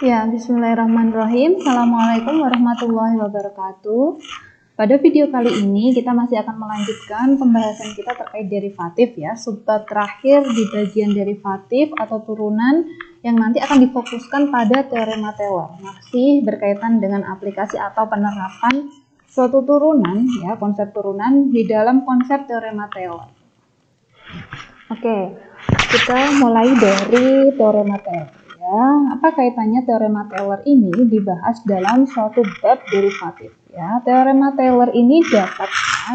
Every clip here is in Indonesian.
Ya, bismillahirrahmanirrahim. Assalamualaikum warahmatullahi wabarakatuh. Pada video kali ini kita masih akan melanjutkan pembahasan kita terkait derivatif ya, subbab terakhir di bagian derivatif atau turunan yang nanti akan difokuskan pada teorema Taylor. Masih berkaitan dengan aplikasi atau penerapan suatu turunan ya, konsep turunan di dalam konsep teorema Taylor. Oke, kita mulai dari teorema Taylor. Ya, apa kaitannya teorema Taylor ini dibahas dalam suatu bab derivatif ya. Teorema Taylor ini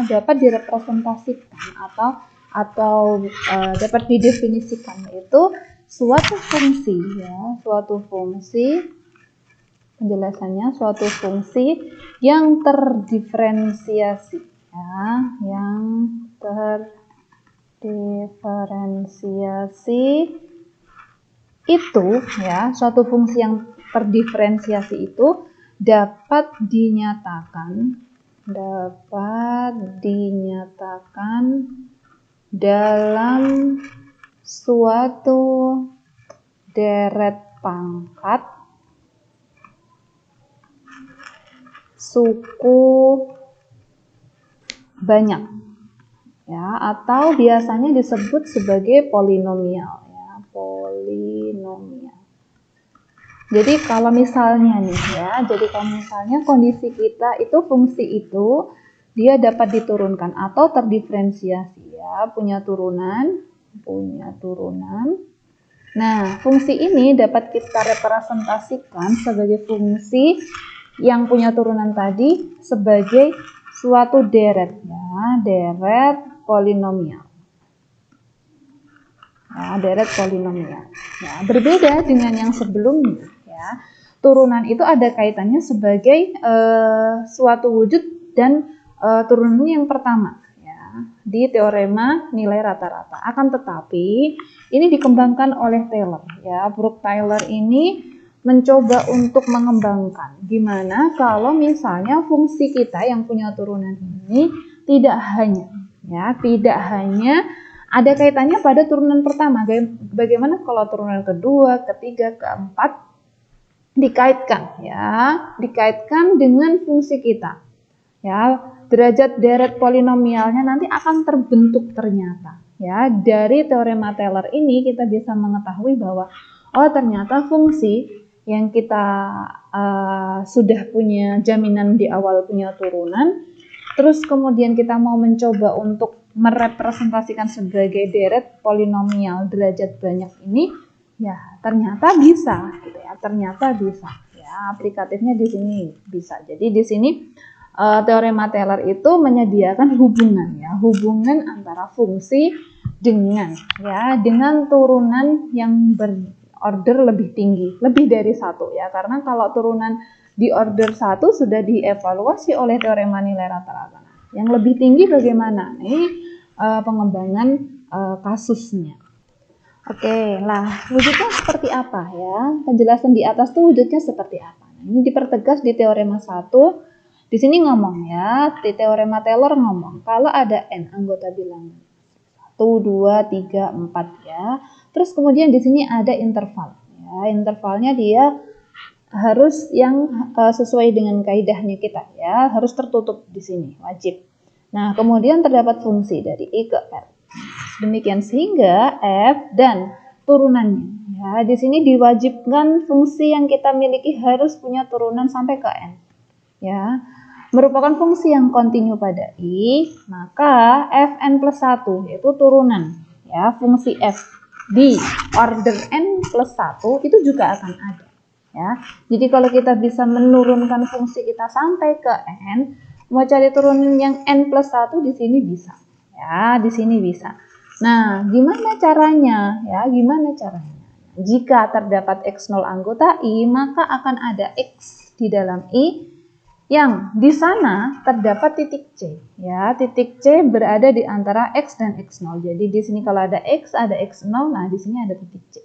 dapat direpresentasikan atau dapat didefinisikan yaitu suatu fungsi ya, suatu fungsi penjelasannya suatu fungsi yang terdiferensiasi ya, yang terdiferensiasi itu ya, suatu fungsi yang terdiferensiasi itu dapat dinyatakan dalam suatu deret pangkat suku banyak ya, atau biasanya disebut sebagai polinomial ya, polinomial. Jadi kalau misalnya nih ya, kondisi kita itu fungsi itu dia dapat diturunkan atau terdiferensiasi ya, punya turunan. Nah, fungsi ini dapat kita representasikan sebagai fungsi yang punya turunan tadi sebagai suatu deret ya, deret polinomial. Ya, deret polinomial. Ya, berbeda dengan yang sebelumnya ya. Turunan itu ada kaitannya sebagai suatu wujud dan turunan yang pertama ya, di teorema nilai rata-rata. Akan tetapi ini dikembangkan oleh Taylor ya. Brooke-Taylor ini mencoba untuk mengembangkan gimana kalau misalnya fungsi kita yang punya turunan ini tidak hanya ada kaitannya pada turunan pertama. Bagaimana kalau turunan kedua, ketiga, keempat dikaitkan dengan fungsi kita. Ya, derajat deret polinomialnya nanti akan terbentuk ternyata. Ya, dari teorema Taylor ini kita bisa mengetahui bahwa ternyata fungsi yang kita sudah punya jaminan di awal punya turunan, terus kemudian kita mau mencoba untuk merepresentasikan sebagai deret polinomial derajat banyak ini, ya ternyata bisa, gitu ya, aplikatifnya di sini bisa. Jadi di sini teorema Taylor itu menyediakan hubungan antara fungsi dengan turunan yang berorder lebih tinggi, lebih dari satu ya, karena kalau turunan di order 1 sudah dievaluasi oleh teorema nilai rata-rata. Yang lebih tinggi bagaimana? Ini pengembangan kasusnya. Oke, lah wujudnya seperti apa ya? Penjelasan di atas tuh wujudnya seperti apa? Nah, ini dipertegas di teorema 1. Di sini ngomong ya, di teorema Taylor ngomong kalau ada n anggota bilangan 1, 2, 3, 4 ya. Terus kemudian di sini ada interval. Ya, intervalnya dia harus yang sesuai dengan kaidahnya kita ya, harus tertutup di sini, wajib. Nah, kemudian terdapat fungsi dari I ke R. Demikian sehingga F dan turunannya ya, di sini diwajibkan fungsi yang kita miliki harus punya turunan sampai ke N. Ya, merupakan fungsi yang kontinu pada I, maka Fn plus 1 yaitu turunan ya, fungsi F di order N plus 1 itu juga akan ada. Ya, jadi kalau kita bisa menurunkan fungsi kita sampai ke N, mau cari turunan yang N plus 1 di sini bisa. Ya, di sini bisa. Nah, gimana caranya? Jika terdapat X0 anggota I, maka akan ada X di dalam I yang di sana terdapat titik C. Ya, titik C berada di antara X dan X0. Jadi di sini kalau ada X, ada X0, nah di sini ada titik C.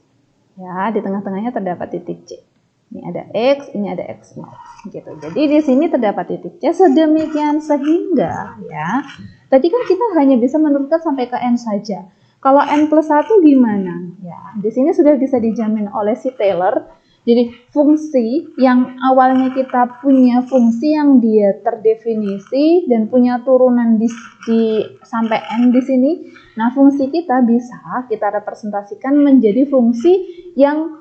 Ya, di tengah-tengahnya terdapat titik C. Ini ada X, ini ada X0 gitu. Jadi di sini terdapat titik C sedemikian sehingga ya, tadi kan kita hanya bisa menurunkan sampai ke N saja. Kalau N plus 1 gimana? Ya, di sini sudah bisa dijamin oleh si Taylor Jadi fungsi yang awalnya kita punya fungsi yang dia terdefinisi dan punya turunan di sampai n di sini. Nah, fungsi kita bisa kita representasikan menjadi fungsi yang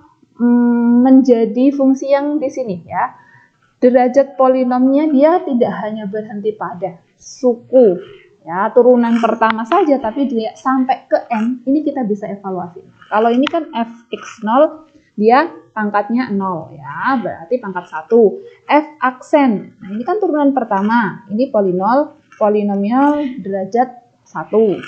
di sini ya. Derajat polinomnya dia tidak hanya berhenti pada suku ya, turunan pertama saja, tapi dia sampai ke n. Ini kita bisa evaluasi. Kalau ini kan fx0 dia pangkatnya 0 ya, berarti pangkat 1. F aksen, nah ini kan turunan pertama, ini polinomial derajat 1.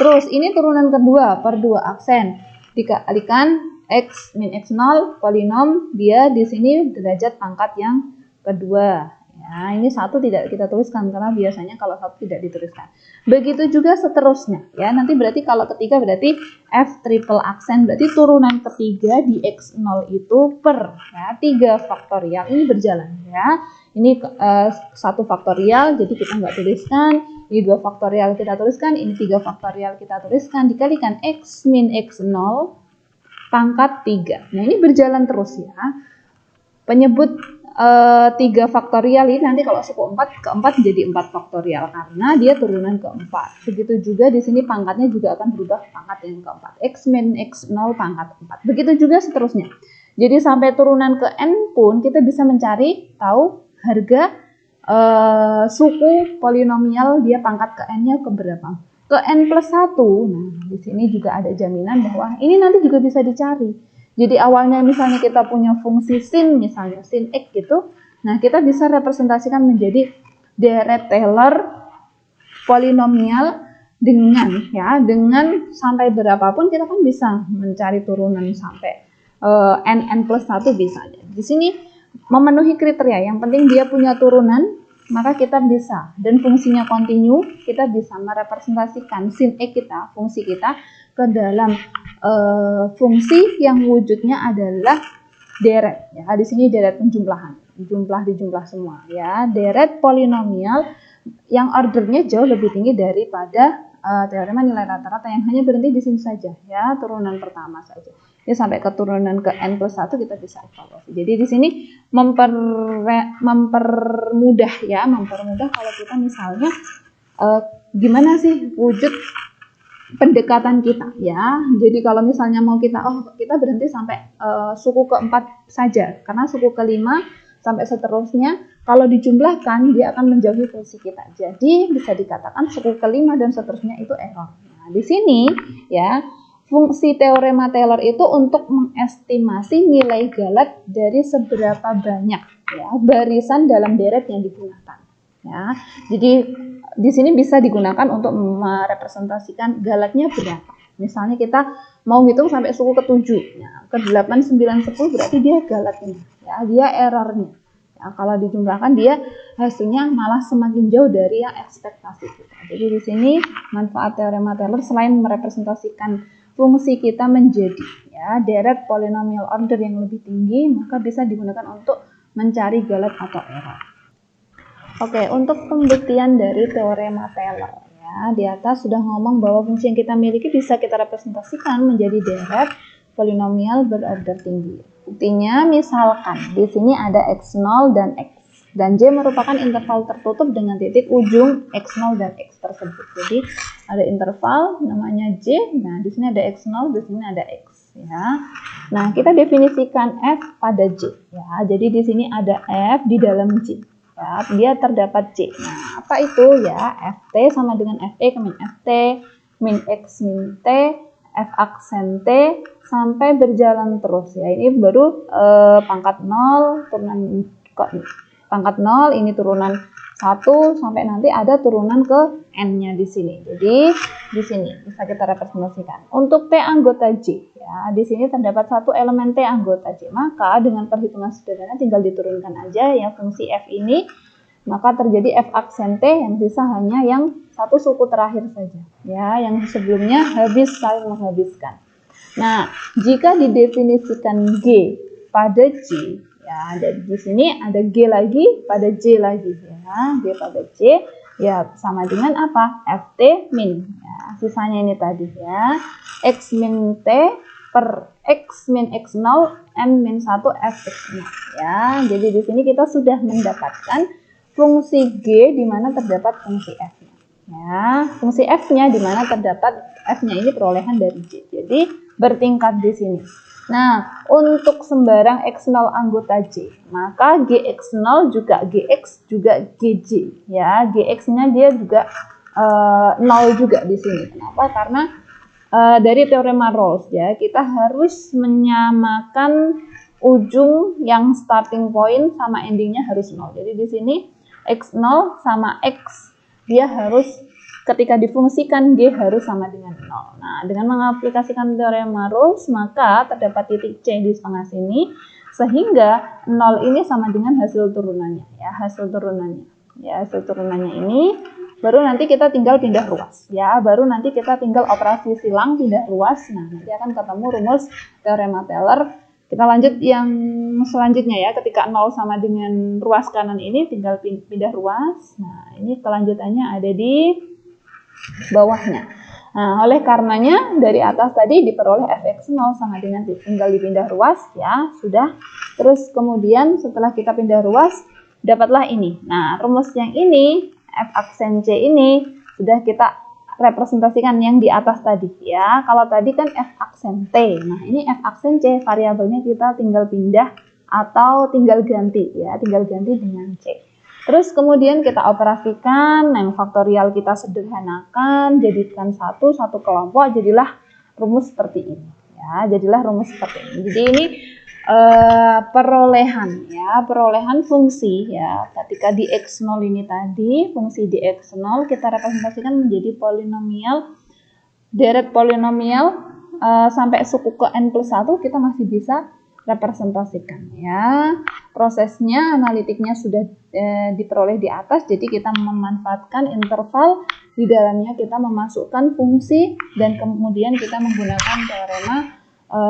Terus ini turunan kedua per 2 aksen, dikalikan x min x0 polinom, dia di sini derajat pangkat yang kedua. Ya, ini 1 tidak kita tuliskan karena biasanya kalau 1 tidak dituliskan. Begitu juga seterusnya ya. Nanti berarti kalau ketiga berarti F triple aksen, berarti turunan ketiga di X0 itu per ya 3 faktorial ini berjalan ya. Ini 1 faktorial jadi kita nggak tuliskan, ini 2 faktorial kita tuliskan, ini 3 faktorial kita tuliskan, dikalikan X min X0 pangkat 3. Nah, ini berjalan terus ya. Penyebut 3 faktorial ini nanti kalau suku 4 keempat jadi 4 faktorial karena dia turunan keempat. Begitu juga di sini pangkatnya juga akan berubah pangkat yang keempat. X min X0 pangkat 4. Begitu juga seterusnya. Jadi sampai turunan ke n pun kita bisa mencari tahu harga suku polinomial dia pangkat ke n-nya ke berapa. Ke n plus 1. Nah, di sini juga ada jaminan bahwa ini nanti juga bisa dicari. Jadi awalnya misalnya kita punya fungsi sin, misalnya sin x gitu. Nah, kita bisa representasikan menjadi deret Taylor polinomial dengan sampai berapapun kita kan bisa mencari turunan sampai n plus 1 bisa. Di sini memenuhi kriteria, yang penting dia punya turunan, maka kita bisa, dan fungsinya kontinu, kita bisa merepresentasikan sin x kita, fungsi kita ke dalam fungsi yang wujudnya adalah deret ya. Di sini deret penjumlahan, dijumlah semua ya, deret polinomial yang ordernya jauh lebih tinggi daripada teorema nilai rata-rata yang hanya berhenti di sini saja ya, turunan pertama saja. Ya, sampai ke turunan ke n plus 1 kita bisa evaluasi. Jadi di sini mempermudah kalau kita misalnya gimana sih wujud pendekatan kita ya. Jadi kalau misalnya mau kita berhenti sampai suku keempat saja, karena suku kelima sampai seterusnya kalau dijumlahkan dia akan menjauhi fungsi kita. Jadi bisa dikatakan suku kelima dan seterusnya itu error. Nah, di sini ya, fungsi teorema Taylor itu untuk mengestimasi nilai galat dari seberapa banyak ya barisan dalam deret yang digunakan. Ya, jadi di sini bisa digunakan untuk merepresentasikan galatnya berapa. Misalnya kita mau ngitung sampai suku ke-7, ya, ke-8, 9, 10 berarti dia galatnya, ya, dia errornya. Ya, kalau dijumlahkan dia hasilnya malah semakin jauh dari yang ekspektasi kita. Jadi di sini manfaat teorema Taylor selain merepresentasikan fungsi kita menjadi ya deret polinomial order yang lebih tinggi, maka bisa digunakan untuk mencari galat atau error. Oke, untuk pembuktian dari teorema Taylor ya, di atas sudah ngomong bahwa fungsi yang kita miliki bisa kita representasikan menjadi deret polinomial berorder tinggi. Buktinya misalkan di sini ada x0 dan x, dan J merupakan interval tertutup dengan titik ujung x0 dan x tersebut. Jadi ada interval namanya J. Nah, di sini ada x0, di sini ada x ya. Nah, kita definisikan f pada J ya. Jadi di sini ada f di dalam J. Ya, dia terdapat C. Nah, apa itu ya? Ft sama dengan Fe min Ft min X min T, F aksen T sampai berjalan terus ya. Ini baru pangkat 0, turunan pangkat 0, ini turunan 1 sampai nanti ada turunan ke n-nya di sini. Jadi di sini bisa kita representasikan. Untuk T anggota J ya, di sini terdapat satu elemen T anggota J. Maka dengan perhitungan sederhana tinggal diturunkan aja yang fungsi F ini, maka terjadi F aksen T yang sisa hanya yang satu suku terakhir saja ya, yang sebelumnya habis saling menghabiskan. Nah, jika didefinisikan G pada J ya, ada di sini ada G lagi pada J lagi ya, G pada J ya sama dengan apa? Ft min ya, sisanya ini tadi ya, X min T per X min X0 N min 1 Fx0 ya. Jadi di sini kita sudah mendapatkan fungsi G di mana terdapat fungsi F-nya. Ya, fungsi F-nya di mana terdapat F-nya ini perolehan dari G. Jadi bertingkat di sini. Nah, untuk sembarang X0 anggota J, maka Gx0 juga Gx juga Gj ya. Gx-nya dia juga 0 juga di sini. Kenapa? Karena dari teorema Rolls ya, kita harus menyamakan ujung yang starting point sama endingnya harus 0. Jadi di sini X0 sama X dia harus ketika difungsikan G harus sama dengan 0. Nah, dengan mengaplikasikan teorema Rolls maka terdapat titik C di setengah sini sehingga 0 ini sama dengan hasil turunannya ya, hasil turunannya. Ya, hasil turunannya ini baru nanti kita tinggal pindah ruas ya, baru nanti kita tinggal operasi silang pindah ruas. Nah, nanti akan ketemu rumus teorema Taylor. Kita lanjut yang selanjutnya ya, ketika 0 sama dengan ruas kanan ini tinggal pindah ruas. Nah, ini kelanjutannya ada di bawahnya. Nah, oleh karenanya dari atas tadi diperoleh Fx0 sama dengan tinggal dipindah ruas ya, sudah. Terus kemudian setelah kita pindah ruas, dapatlah ini. Nah, rumus yang ini, F aksen C ini sudah kita representasikan yang di atas tadi ya. Kalau tadi kan F aksen T. Nah, ini F aksen C, variabelnya kita tinggal pindah atau tinggal ganti ya, tinggal ganti dengan C. Terus kemudian kita operasikan, yang faktorial kita sederhanakan, jadikan satu kelompok, jadilah rumus seperti ini ya, jadilah rumus seperti ini. Jadi ini perolehan ya, perolehan fungsi ya. Ketika di X0 ini tadi, fungsi di X0 kita representasikan menjadi polinomial, deret polinomial sampai suku ke N plus 1 kita masih bisa representasikan ya. Prosesnya analitiknya sudah diperoleh di atas, jadi kita memanfaatkan interval, di dalamnya kita memasukkan fungsi dan kemudian kita menggunakan teorema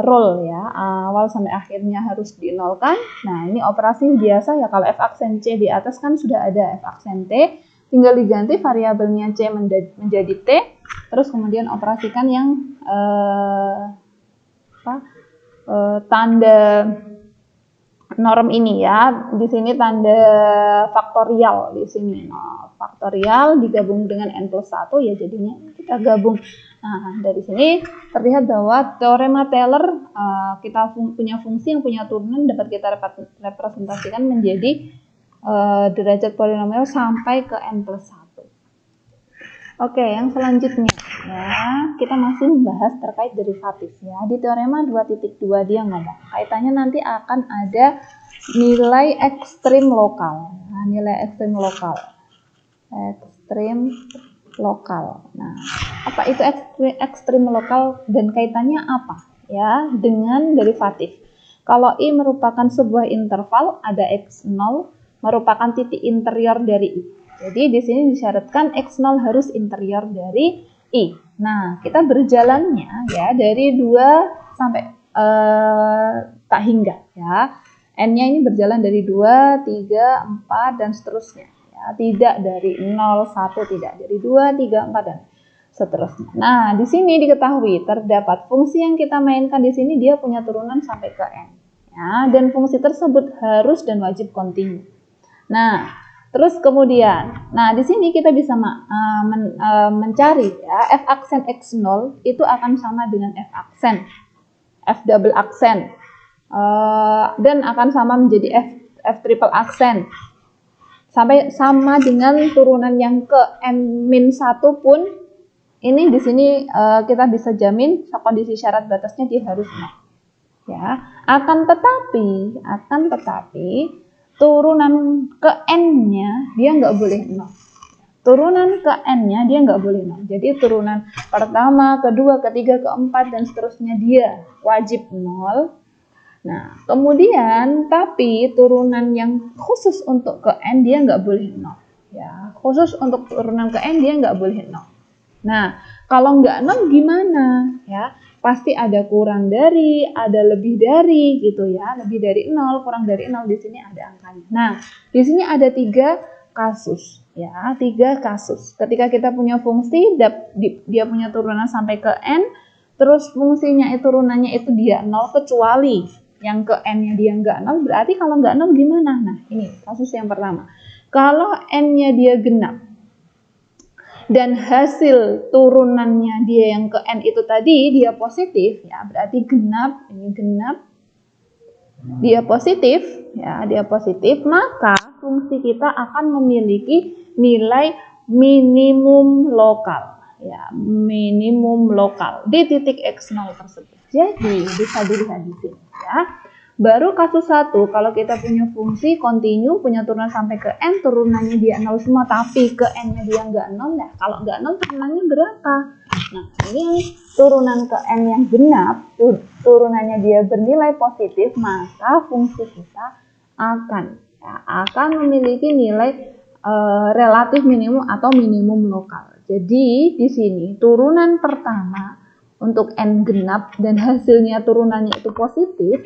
roll ya, awal sampai akhirnya harus dinolkan. Nah, ini operasi biasa ya, kalau F aksen C di atas kan sudah ada F aksen T, tinggal diganti variabelnya C menjadi T, terus kemudian operasikan yang tanda norm ini ya. Di sini tanda faktorial di sini. Nah, faktorial digabung dengan N plus 1 ya, jadinya kita gabung. Nah, dari sini terlihat bahwa teorema Taylor kita punya fungsi yang punya turunan dapat kita representasikan menjadi derajat polinomial sampai ke N plus 1. Oke, yang selanjutnya ya, kita masih membahas terkait derivatif ya. Di teorema 2.2 dia ngomong, kaitannya nanti akan ada nilai ekstrim lokal. Nah, nilai ekstrim lokal. Ekstrim lokal. Nah, apa itu ekstrim lokal dan kaitannya apa ya dengan derivatif? Kalau I merupakan sebuah interval, ada X0 merupakan titik interior dari I. Jadi di sini disyaratkan X0 harus interior dari I. Nah, kita berjalannya ya dari 2 sampai tak hingga ya. N-nya ini berjalan dari 2, 3, 4 dan seterusnya. Ya, tidak dari 0, 1, tidak dari 2, 3, 4 dan seterusnya. Nah, di sini diketahui terdapat fungsi yang kita mainkan di sini dia punya turunan sampai ke N. Ya, dan fungsi tersebut harus dan wajib kontinu. Nah, terus kemudian, nah di sini kita bisa mencari ya, F aksen X0 itu akan sama dengan F aksen, F double aksen, dan akan sama menjadi F triple aksen. Sampai sama dengan turunan yang ke N-1 pun, ini di sini kita bisa jamin kondisi syarat batasnya dia harus 0. Ya, akan tetapi turunan ke N-nya dia nggak boleh 0. Turunan ke N-nya dia nggak boleh 0. Jadi turunan pertama, kedua, ketiga, keempat dan seterusnya dia wajib 0. Nah, kemudian tapi turunan yang khusus untuk ke N dia nggak boleh 0. Ya, khusus untuk turunan ke N dia nggak boleh 0. Nah, kalau nggak 0 gimana? Ya, pasti ada kurang dari, ada lebih dari gitu ya. Lebih dari 0, kurang dari 0, di sini ada angkanya. Nah, di sini ada 3 kasus ya, 3 kasus. Ketika kita punya fungsi dia punya turunan sampai ke N, terus fungsinya itu turunannya itu dia 0 kecuali yang ke n-nya dia nggak 0, berarti kalau nggak 0 gimana? Nah, ini kasus yang pertama. Kalau n-nya dia genap dan hasil turunannya dia yang ke n itu tadi dia positif, ya berarti genap, ini genap, dia positif, ya dia positif, maka fungsi kita akan memiliki nilai minimum lokal, ya minimum lokal di titik x0 tersebut. Jadi bisa dilihat di sini, ya. Baru kasus 1, kalau kita punya fungsi kontinu, punya turunan sampai ke n, turunannya dia 0 semua, tapi ke n-nya dia nggak 0, ya kalau nggak 0 turunannya berapa? Nah, ini turunan ke n yang genap, turunannya dia bernilai positif, maka fungsi kita akan memiliki nilai relatif minimum atau minimum lokal. Jadi, di sini turunan pertama untuk n genap dan hasilnya turunannya itu positif,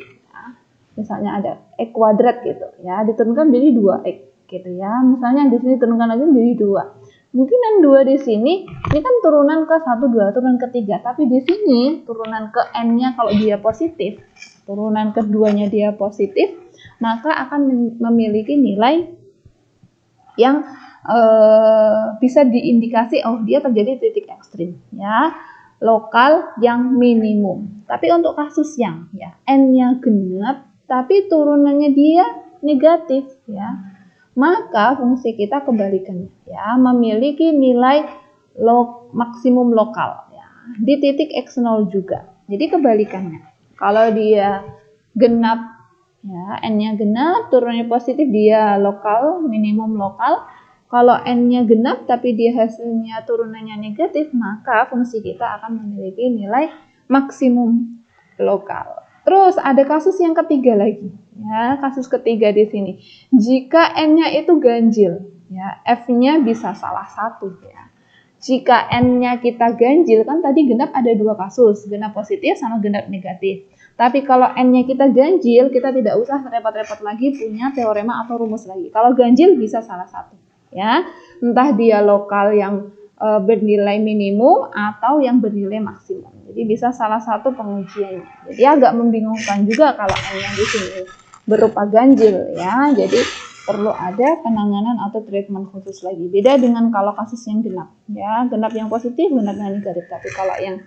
misalnya ada x kuadrat gitu ya, diturunkan jadi 2x gitu ya. Misalnya di sini turunkan lagi menjadi 2. Mungkin yang 2 di sini ini kan turunan ke 1 2, turunan ke 3, tapi di sini turunan ke n-nya kalau dia positif, turunan keduanya dia positif, maka akan memiliki nilai yang bisa diindikasi oh dia terjadi titik ekstrim, ya. Lokal yang minimum. Tapi untuk kasus yang ya n-nya genap tapi turunannya dia negatif, ya, maka fungsi kita kebalikannya, ya, memiliki nilai maksimum lokal, ya, di titik x0 juga. Jadi kebalikannya, kalau dia genap, ya, n-nya genap, turunannya positif, dia lokal, minimum lokal. Kalau n-nya genap tapi dia hasilnya turunannya negatif, maka fungsi kita akan memiliki nilai maksimum lokal. Terus ada kasus yang ketiga lagi, ya, kasus ketiga di sini. Jika n-nya itu ganjil, ya, f-nya bisa salah satu, ya. Jika n-nya kita ganjil, kan tadi genap ada 2 kasus, genap positif sama genap negatif. Tapi kalau n-nya kita ganjil, kita tidak usah repot-repot lagi punya teorema atau rumus lagi. Kalau ganjil bisa salah satu, ya, entah dia lokal yang bernilai minimum atau yang bernilai maksimum. Jadi bisa salah satu pengujiannya. Jadi agak membingungkan juga kalau n yang di sini berupa ganjil, ya. Jadi perlu ada penanganan atau treatment khusus lagi. Beda dengan kalau kasus yang genap, ya. Genap yang positif, genap yang negatif. Tapi kalau yang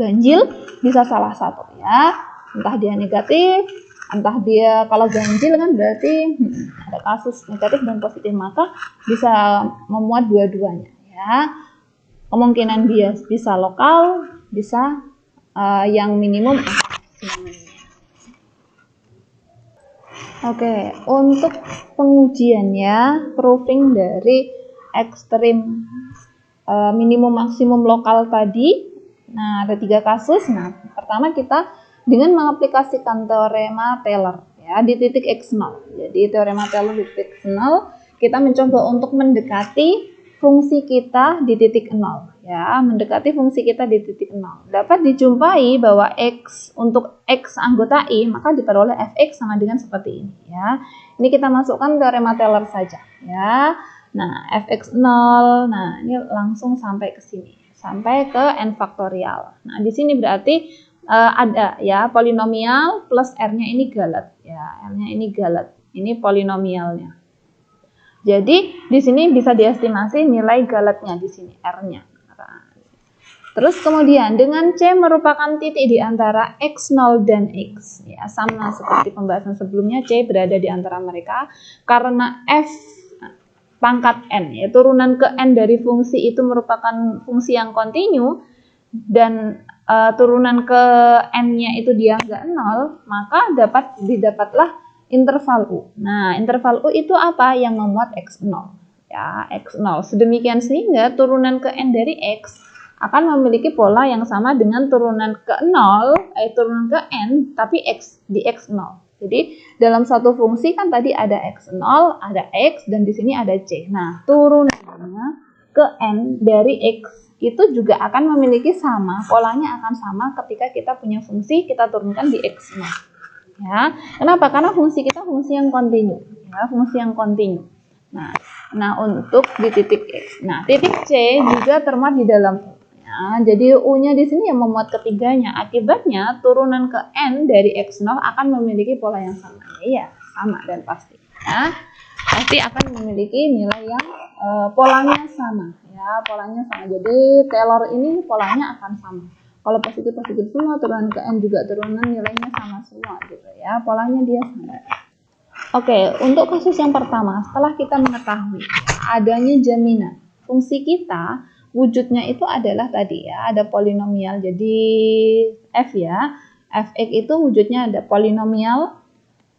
ganjil bisa salah satu, ya. Entah dia negatif, entah dia, kalau ganjil kan berarti ada kasus negatif dan positif, maka bisa memuat dua-duanya, ya. Kemungkinan dia bisa lokal, bisa yang minimum atau maksimum. Oke, untuk pengujiannya, proving dari ekstrim minimum maksimum lokal tadi. Nah, ada 3 kasus. Nah, pertama kita dengan mengaplikasikan teorema Taylor, ya, di titik x0. Jadi teorema Taylor di titik 0, kita mencoba untuk mendekati fungsi kita di titik 0, ya, mendekati fungsi kita di titik 0. Dapat dijumpai bahwa x untuk x anggota I, maka diperoleh fx sama dengan seperti ini, ya. Ini kita masukkan teorema Taylor saja, ya. Nah, fx0, nah ini langsung sampai ke sini, sampai ke n faktorial. Nah, di sini berarti ada, ya, polinomial plus r-nya ini galet, ya, r-nya ini galet. Ini polinomialnya. Jadi di sini bisa diestimasi nilai galetnya di sini, r-nya. Terus kemudian dengan c merupakan titik di antara x0 dan x, ya, sama seperti pembahasan sebelumnya, c berada di antara mereka karena f pangkat n, ya, turunan ke n dari fungsi itu merupakan fungsi yang kontinu dan turunan ke n-nya itu dia nggak 0, maka didapatlah interval U. Nah, interval U itu apa? Yang memuat x0, ya, x0. Sedemikian sehingga turunan ke n dari x akan memiliki pola yang sama dengan turunan ke 0, turunan ke n, tapi x di x0. Jadi dalam satu fungsi kan tadi ada x0, ada x, dan di sini ada c. Nah, turunannya ke n dari x itu juga akan memiliki sama, polanya akan sama ketika kita punya fungsi kita turunkan di x0. Ya, kenapa? Karena fungsi kita fungsi yang kontinu, ya, fungsi yang kontinu. Nah, untuk di titik x, nah titik c juga termuat di dalam, ya, Ya, jadi U-nya di sini yang memuat ketiganya. Akibatnya turunan ke N dari X0 akan memiliki pola yang sama. Iya, sama dan pasti. Ya, pasti akan memiliki nilai yang polanya sama. Ya, polanya sama. Jadi Taylor ini polanya akan sama. Kalau positif-positif semua, turunan ke N juga turunan nilainya sama semua gitu ya. Polanya dia sama. Oke, untuk kasus yang pertama, setelah kita mengetahui adanya jaminan fungsi kita, wujudnya itu adalah tadi ya, ada polinomial. Jadi f ya, fx itu wujudnya ada polinomial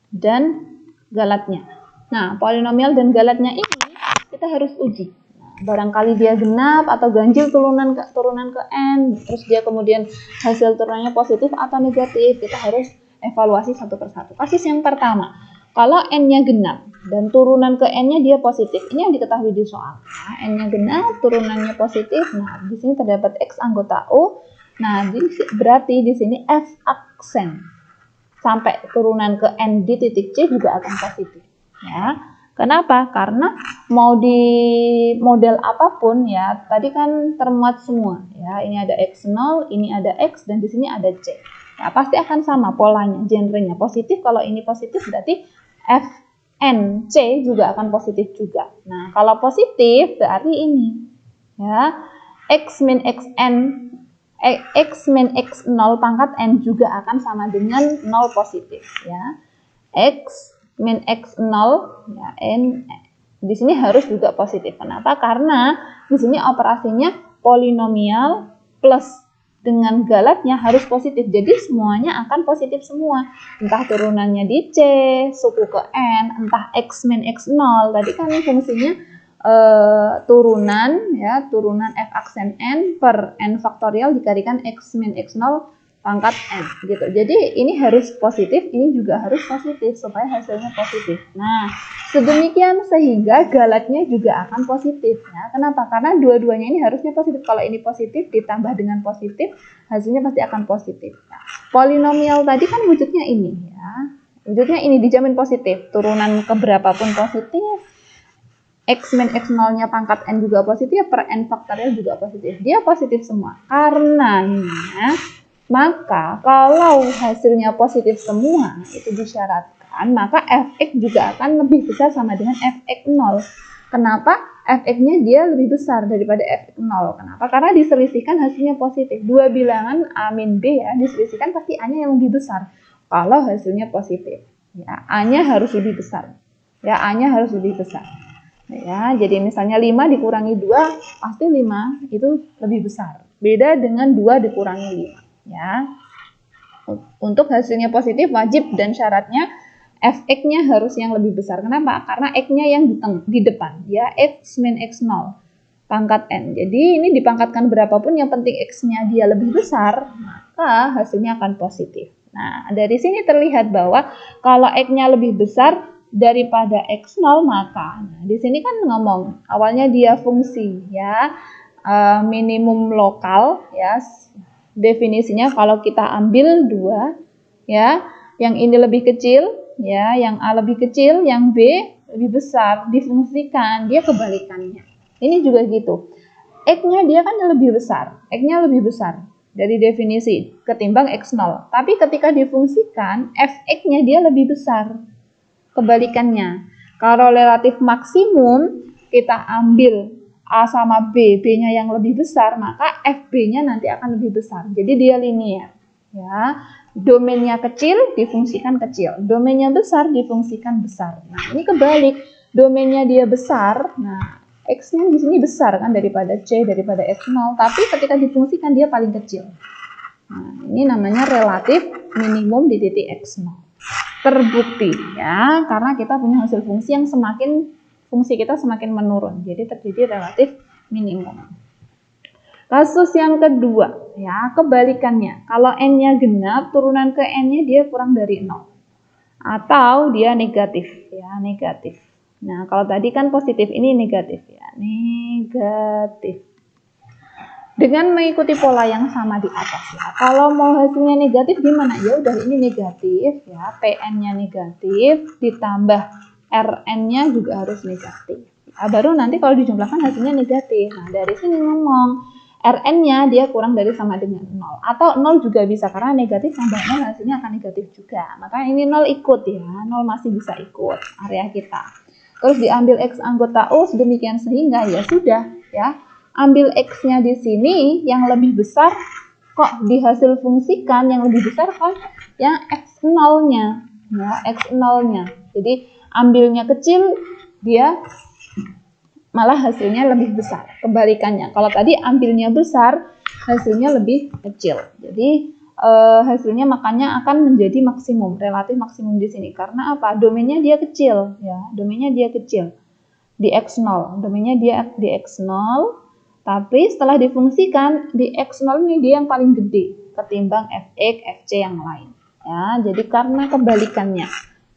dan galatnya. Nah, polinomial dan galatnya ini kita harus uji. Nah, barangkali dia genap atau ganjil turunan ke n, terus dia kemudian hasil turunannya positif atau negatif, kita harus evaluasi satu persatu. Kasus yang pertama, kalau n-nya genap dan turunan ke n-nya dia positif, ini yang diketahui di soal. Nah, n-nya genap, turunannya positif. Nah, di sini terdapat x anggota U. Nah, berarti di sini f aksen sampai turunan ke n di titik C juga akan positif. Ya, kenapa? Karena mau di model apapun ya, tadi kan termuat semua. Ya, ini ada x0, ini ada x, dan di sini ada c. Ya, pasti akan sama polanya, genrenya positif. Kalau ini positif berarti fnc juga akan positif juga. Nah, kalau positif berarti ini ya, x min xn x min x0 pangkat n juga akan sama dengan 0 positif ya. X min x0 ya, n di sini harus juga positif. Kenapa? Karena di sini operasinya polinomial plus dengan galatnya harus positif. Jadi semuanya akan positif semua. Entah turunannya di C, suku ke N, entah X min X0. Tadi kan fungsinya turunan ya, turunan F aksen N per N faktorial dikalikan X min X0 pangkat N gitu. Jadi ini harus positif, ini juga harus positif supaya hasilnya positif. Nah, sedemikian sehingga galatnya juga akan positif ya. Kenapa? Karena dua-duanya ini harusnya positif. Kalau ini positif ditambah dengan positif, hasilnya pasti akan positif. Nah, polinomial tadi kan wujudnya ini ya. Wujudnya ini dijamin positif. Turunan keberapapun positif. X min X0-nya pangkat N juga positif, per N faktorial juga positif. Dia positif semua. Karenanya maka kalau hasilnya positif semua itu disyaratkan, maka fx juga akan lebih besar sama dengan fx0. Kenapa? Fx-nya dia lebih besar daripada fx0. Kenapa? Karena diselisihkan hasilnya positif. Dua bilangan A min B ya, diselisihkan pasti A-nya yang lebih besar. Kalau hasilnya positif, ya A-nya harus lebih besar. Ya, A-nya harus lebih besar. Ya, jadi misalnya 5 dikurangi 2, pasti 5 itu lebih besar. Beda dengan 2 dikurangi 5. Ya, untuk hasilnya positif wajib dan syaratnya fx-nya harus yang lebih besar. Kenapa? Karena x-nya yang di depan, ya x min x0 pangkat n. Jadi ini dipangkatkan berapapun, yang penting x-nya dia lebih besar, maka hasilnya akan positif. Nah, dari sini terlihat bahwa kalau x-nya lebih besar daripada x0 maka, nah, di sini kan ngomong awalnya dia fungsi ya, minimum lokal ya. Definisinya kalau kita ambil 2 ya, yang ini lebih kecil ya, yang A lebih kecil, yang B lebih besar, difungsikan, dia kebalikannya. Ini juga gitu. X-nya dia kan lebih besar, X-nya lebih besar dari definisi ketimbang X0. Tapi ketika difungsikan, Fx-nya dia lebih besar. Kebalikannya. Kalau relatif maksimum kita ambil A sama B, B-nya yang lebih besar, maka FB-nya nanti akan lebih besar. Jadi dia linear. Ya, domainnya kecil difungsikan kecil, domainnya besar difungsikan besar. Nah, ini kebalik. Domainnya dia besar, nah X-nya di sini besar kan daripada C, daripada X0, tapi ketika difungsikan dia paling kecil. Nah, ini namanya relatif minimum di titik X0. Terbukti ya, karena kita punya hasil fungsi yang fungsi kita semakin menurun, jadi terjadi relatif minimum. Kasus yang kedua ya, kebalikannya. Kalau n-nya genap, turunan ke n-nya dia kurang dari 0 atau dia negatif ya, negatif. Nah, kalau tadi kan positif, ini negatif ya, negatif. Dengan mengikuti pola yang sama di atas ya. Kalau mau hasilnya negatif gimana? Ya udah, ini negatif ya, Pn-nya negatif ditambah Rn-nya juga harus negatif. Nah, baru nanti kalau dijumlahkan hasilnya negatif. Nah, dari sini ngomong Rn-nya dia kurang dari sama dengan 0. Atau 0 juga bisa, karena negatif tambah 0 hasilnya akan negatif juga. Maka ini 0 ikut ya, 0 masih bisa ikut area kita. Terus diambil X anggota U sedemikian sehingga ya sudah ya. Ambil X-nya di sini yang lebih besar, kok dihasil fungsikan yang lebih besar kan yang X0-nya. Ya, X0-nya. Jadi ambilnya kecil, dia malah hasilnya lebih besar. Kebalikannya, kalau tadi ambilnya besar, hasilnya lebih kecil. Jadi hasilnya makanya akan menjadi maksimum, relatif maksimum di sini. Karena apa? Domainnya dia kecil, ya. Domainnya dia kecil di X0. Domainnya dia di X0, tapi setelah difungsikan di X0 ini dia yang paling gede ketimbang Fx, Fc yang lain. Ya, jadi karena kebalikannya.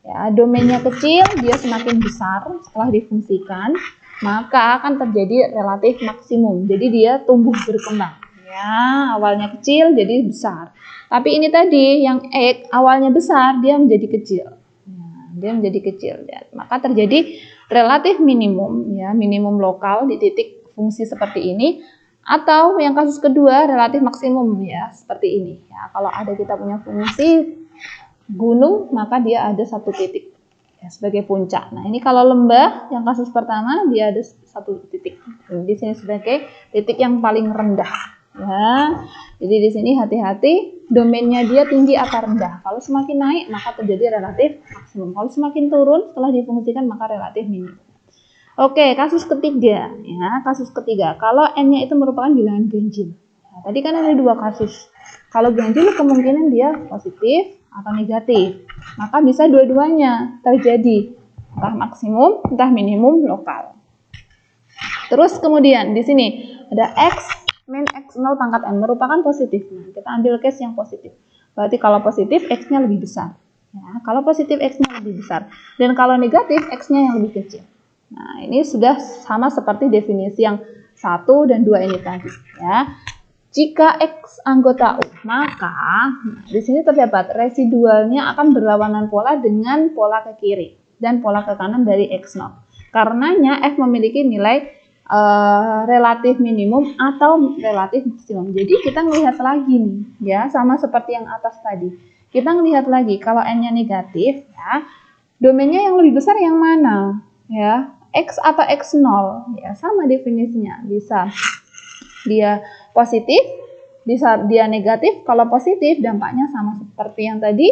Ya, domainnya kecil, dia semakin besar setelah difungsikan, maka akan terjadi relatif maksimum. Jadi dia tumbuh berkembang. Ya, awalnya kecil jadi besar. Tapi ini tadi yang X awalnya besar, dia menjadi kecil. Ya, dia menjadi kecil. Ya. Maka terjadi relatif minimum, ya, minimum lokal di titik fungsi seperti ini. Atau yang kasus kedua relatif maksimum, ya, seperti ini. Ya, kalau ada kita punya fungsi gunung, maka dia ada satu titik ya, sebagai puncak. Nah, ini kalau lembah, yang kasus pertama dia ada satu titik. Di sini sebagai titik yang paling rendah. Ya, jadi di sini hati-hati, domainnya dia tinggi atau rendah. Kalau semakin naik, maka terjadi relatif maksimum. Kalau semakin turun, setelah difungsikan, maka relatif minimum. Oke, kasus ketiga. Ya, kasus ketiga. Kalau n-nya itu merupakan bilangan ganjil. Nah, tadi kan ada dua kasus. Kalau ganjil kemungkinan dia positif atau negatif. Maka bisa dua-duanya terjadi. Entah maksimum, entah minimum lokal. Terus kemudian di sini ada X min X0 pangkat N merupakan positif. Nah, kita ambil case yang positif. Berarti kalau positif X-nya lebih besar. Ya, kalau positif X-nya lebih besar. Dan kalau negatif X-nya yang lebih kecil. Nah, ini sudah sama seperti definisi yang 1 dan 2 ini tadi. Ya. Jika X anggota U, maka di sini terdapat residualnya akan berlawanan pola dengan pola ke kiri dan pola ke kanan dari X0. Karenanya F memiliki nilai relatif minimum atau relatif maksimum. Jadi kita melihat lagi nih, ya, sama seperti yang atas tadi. Kita melihat lagi kalau N-nya negatif, ya, domainnya yang lebih besar yang mana? Ya, X atau X0, ya, sama definisinya. Bisa dia positif, bisa dia negatif. Kalau positif dampaknya sama seperti yang tadi,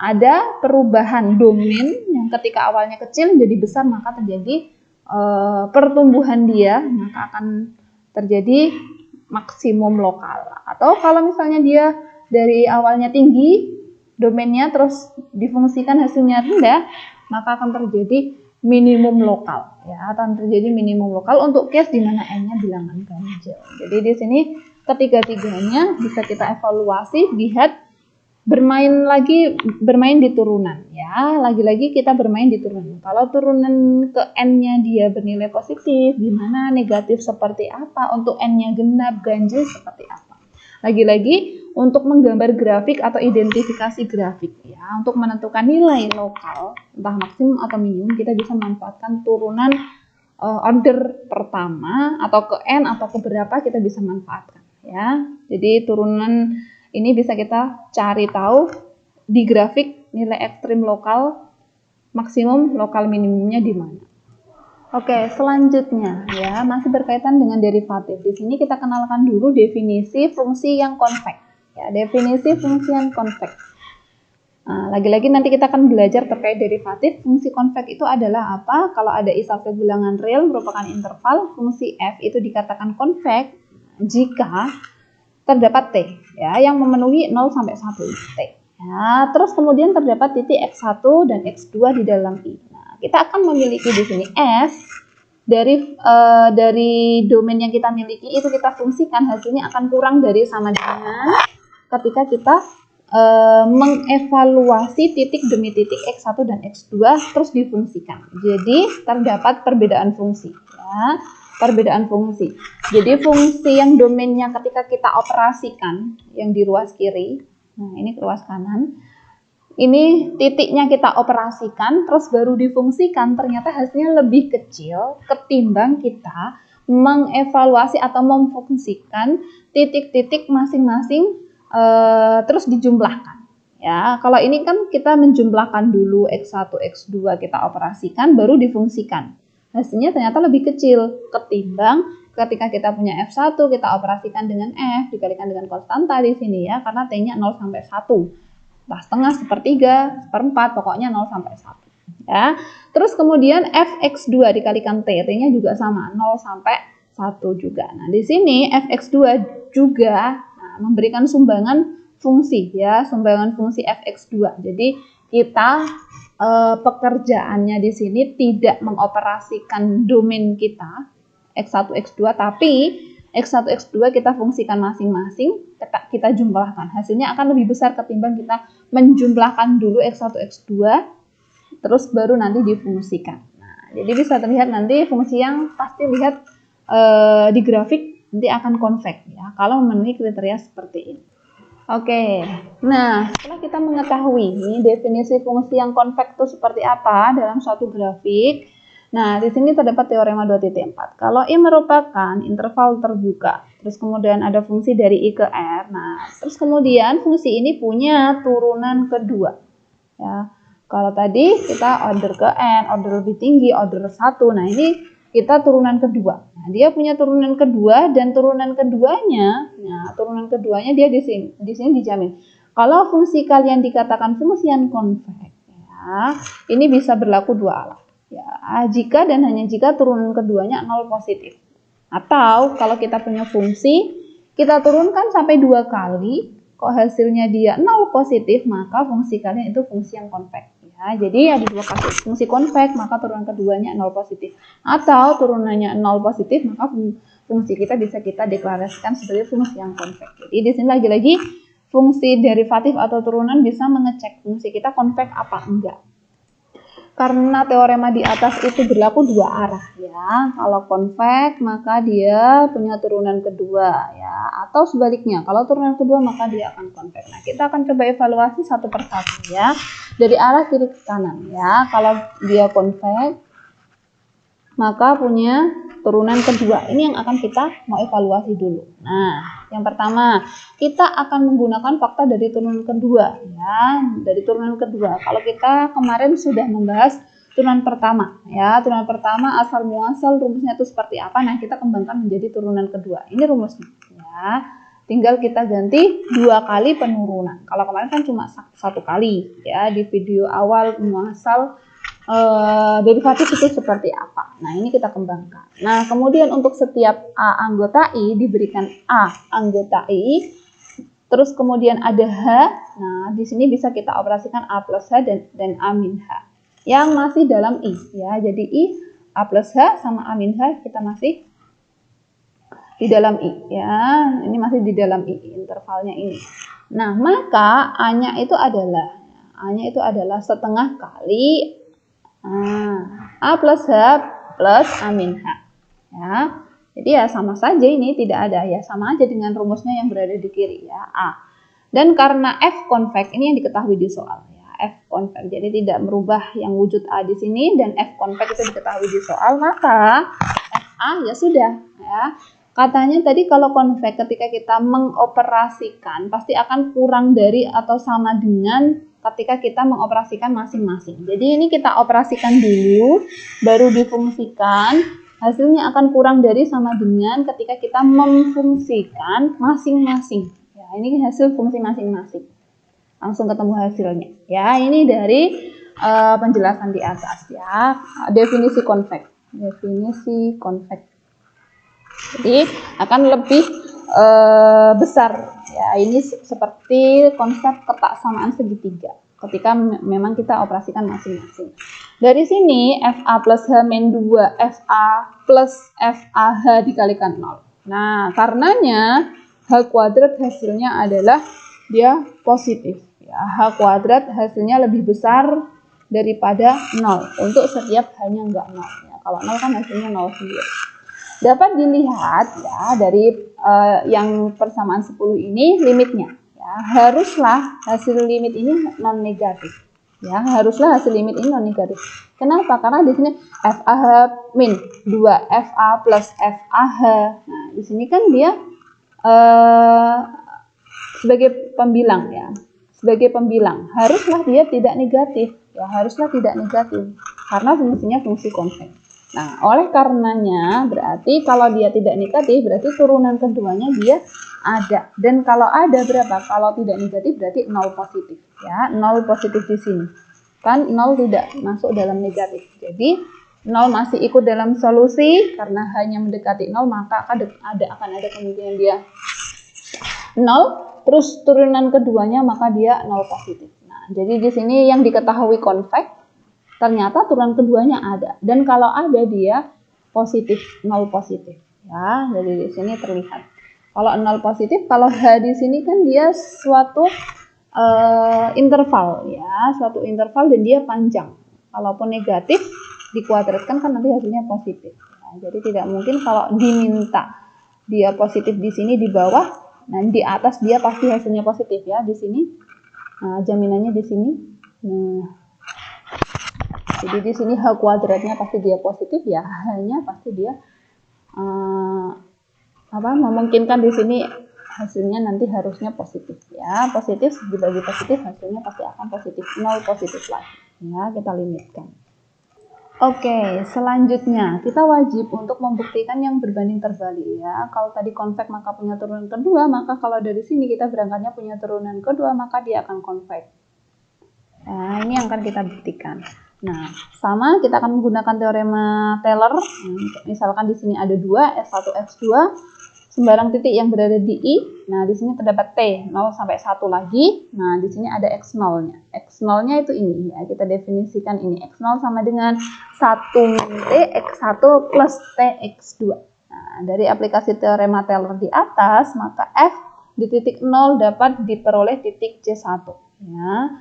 ada perubahan domain yang ketika awalnya kecil menjadi besar, maka terjadi pertumbuhan dia, maka akan terjadi maksimum lokal. Atau kalau misalnya dia dari awalnya tinggi domainnya, terus difungsikan hasilnya rendah, maka akan terjadi minimum lokal, ya, akan terjadi minimum lokal untuk case di mana n-nya bilangan ganjil. Jadi di sini ketiga-tiganya bisa kita evaluasi, lihat, bermain di turunan, ya, lagi-lagi kita bermain di turunan. Kalau turunan ke n-nya dia bernilai positif, gimana, negatif seperti apa, untuk n-nya genap, ganjil seperti apa. Lagi-lagi untuk menggambar grafik atau identifikasi grafik, ya, untuk menentukan nilai lokal, entah maksimum atau minimum, kita bisa manfaatkan turunan order pertama atau ke n atau ke berapa kita bisa manfaatkan, ya. Jadi turunan ini bisa kita cari tahu di grafik nilai ekstrim lokal, maksimum lokal minimumnya di mana. Oke, selanjutnya, ya, masih berkaitan dengan derivatif. Di sini kita kenalkan dulu definisi fungsi yang konveks. Ya, definisi fungsi yang konveks. Nah, lagi-lagi nanti kita akan belajar terkait derivatif. Fungsi konveks itu adalah apa? Kalau ada isomorfis bilangan real merupakan interval, fungsi f itu dikatakan konveks jika terdapat t, ya, yang memenuhi 0 sampai 1 t. Ya, terus kemudian terdapat titik x1 dan x2 di dalam i. Nah, kita akan memiliki di sini s dari domain yang kita miliki itu kita fungsikan, hasilnya akan kurang dari sama dengan ketika kita mengevaluasi titik demi titik x1 dan x2 terus difungsikan. Jadi terdapat perbedaan fungsi, ya. Perbedaan fungsi. Jadi fungsi yang domainnya ketika kita operasikan yang di ruas kiri, nah ini ke ruas kanan, ini titiknya kita operasikan terus baru difungsikan, ternyata hasilnya lebih kecil ketimbang kita mengevaluasi atau memfungsikan titik-titik masing-masing terus dijumlahkan. Ya, kalau ini kan kita menjumlahkan dulu X1, X2 kita operasikan baru difungsikan. Hasilnya ternyata lebih kecil ketimbang ketika kita punya F1 kita operasikan dengan F dikalikan dengan konstanta di sini ya, karena T-nya 0 sampai 1. Setengah, sepertiga, seperempat, pokoknya 0 sampai 1. Ya. Terus kemudian Fx2 dikalikan T, T-nya juga sama 0 sampai 1 juga. Nah, di sini Fx2 juga memberikan sumbangan fungsi ya, sumbangan fungsi Fx2. Jadi kita pekerjaannya di sini tidak mengoperasikan domain kita X1, X2, tapi X1, X2 kita fungsikan masing-masing, kita jumlahkan. Hasilnya akan lebih besar ketimbang kita menjumlahkan dulu X1, X2, terus baru nanti difungsikan. Nah, jadi bisa terlihat nanti fungsi yang pasti lihat di grafik nanti akan konveks ya, kalau memenuhi kriteria seperti ini. Oke, nah setelah kita mengetahui definisi fungsi yang konveks itu seperti apa dalam suatu grafik, nah di sini terdapat teorema 2.4. Kalau I merupakan interval terbuka, terus kemudian ada fungsi dari I ke R, nah terus kemudian fungsi ini punya turunan kedua. Ya, kalau tadi kita order ke N, order lebih tinggi, order 1, nah ini kita turunan kedua. Nah, dia punya turunan kedua dan turunan keduanya, nah turunan keduanya dia di sini dijamin. Kalau fungsi kalian dikatakan fungsi yang konveks, ya, ini bisa berlaku dua alat. Ya, jika dan hanya jika turunan keduanya 0 positif. Atau kalau kita punya fungsi, kita turunkan sampai 2 kali, kok hasilnya dia 0 positif, maka fungsi kalian itu fungsi yang konveks. Ya, jadi ada dua kasus, fungsi konveks maka turunan keduanya 0 positif, atau turunannya 0 positif maka fungsi kita bisa kita deklarasikan sebagai fungsi yang konveks. Jadi di sini lagi-lagi fungsi derivatif atau turunan bisa mengecek fungsi kita konveks apa enggak. Karena teorema di atas itu berlaku dua arah ya. Kalau konveks maka dia punya turunan kedua ya, atau sebaliknya kalau turunan kedua maka dia akan konveks. Nah, kita akan coba evaluasi satu persatu ya. Dari arah kiri ke kanan ya. Kalau dia konveks maka punya turunan kedua. Ini yang akan kita mau evaluasi dulu. Nah, yang pertama, kita akan menggunakan fakta dari turunan kedua ya, dari turunan kedua. Kalau kita kemarin sudah membahas turunan pertama ya, turunan pertama asal muasal rumusnya itu seperti apa. Nah, kita kembangkan menjadi turunan kedua. Ini rumusnya ya. Tinggal kita ganti 2 kali penurunan. Kalau kemarin kan cuma 1 kali ya, di video awal muasal derivatif itu seperti apa. Nah, ini kita kembangkan. Nah, kemudian untuk setiap A anggota I diberikan A anggota I, terus kemudian ada H. Nah, di sini bisa kita operasikan A plus H dan A min H yang masih dalam I ya. Jadi I A plus H sama A min H kita masih di dalam I ya. Ini masih di dalam I intervalnya ini. Nah, maka A-nya itu adalah setengah kali A plus H plus A min H ya. Jadi ya sama saja, ini tidak ada ya, sama aja dengan rumusnya yang berada di kiri ya, A. Dan karena F konveks ini yang diketahui di soal ya, F konveks, jadi tidak merubah yang wujud A di sini dan F konveks itu diketahui di soal, maka FA ya sudah ya. Katanya tadi kalau konveks ketika kita mengoperasikan pasti akan kurang dari atau sama dengan ketika kita mengoperasikan masing-masing. Jadi ini kita operasikan dulu, baru difungsikan, hasilnya akan kurang dari sama dengan ketika kita memfungsikan masing-masing. Ya, ini hasil fungsi masing-masing. Langsung ketemu hasilnya. Ya, ini dari penjelasan di atas ya. Definisi konveks. Definisi konveks. Jadi akan lebih besar ya, ini seperti konsep ketaksamaan segitiga ketika memang kita operasikan masing-masing. Dari sini FA plus H min 2 FA plus FAH dikalikan 0. Nah, karenanya H kuadrat hasilnya adalah dia positif ya. H kuadrat hasilnya lebih besar daripada 0 untuk setiap hanya enggak 0 ya. Kalau 0 kan hasilnya 0 sendiri. Dapat dilihat ya dari yang persamaan 10 ini limitnya ya, haruslah hasil limit ini non negatif Ya, haruslah hasil limit ini non negatif. Kenapa? Karena di sini FAH min 2 FA plus FAH. Nah, di sini kan dia sebagai pembilang ya. Sebagai pembilang, haruslah dia tidak negatif. Ya, haruslah tidak negatif karena fungsinya fungsi konveks. Nah, oleh karenanya berarti kalau dia tidak negatif berarti turunan keduanya dia ada. Dan kalau ada berapa? Kalau tidak negatif berarti 0 positif ya. 0 positif di sini. Kan 0 tidak masuk dalam negatif. Jadi 0 masih ikut dalam solusi karena hanya mendekati 0 maka akan ada kemungkinan dia 0. Terus turunan keduanya maka dia 0 positif. Nah, jadi di sini yang diketahui konveks ternyata turunan keduanya ada, dan kalau ada dia positif, 0 positif ya. Jadi di sini terlihat kalau 0 positif, kalau H di sini kan dia suatu interval ya, suatu interval dan dia panjang. Kalaupun negatif dikuadratkan kan nanti hasilnya positif. Nah, jadi tidak mungkin kalau diminta dia positif di sini di bawah, nah di atas dia pasti hasilnya positif ya di sini. Nah, jaminannya di sini. Nah, jadi di sini H kuadratnya pasti dia positif ya, hanya pasti dia memungkinkan di sini hasilnya nanti harusnya positif ya. Positif dibagi positif hasilnya pasti akan positif, 0 positif lagi ya, kita limitkan. Oke, selanjutnya kita wajib untuk membuktikan yang berbanding terbalik ya. Kalau tadi konveks maka punya turunan kedua, maka kalau dari sini kita berangkatnya punya turunan kedua, maka dia akan konveks. Nah, ini yang akan kita buktikan. Nah, sama kita akan menggunakan teorema Taylor. Misalkan di sini ada 2, S1, S2, sembarang titik yang berada di I. Nah, di sini terdapat T 0 sampai 1 lagi. Nah, di sini ada X0-nya. X0-nya itu ini ya, kita definisikan ini. X0 sama dengan 1 min T X1 plus T X2. Nah, dari aplikasi teorema Taylor di atas, maka F di titik 0 dapat diperoleh titik C1 ya,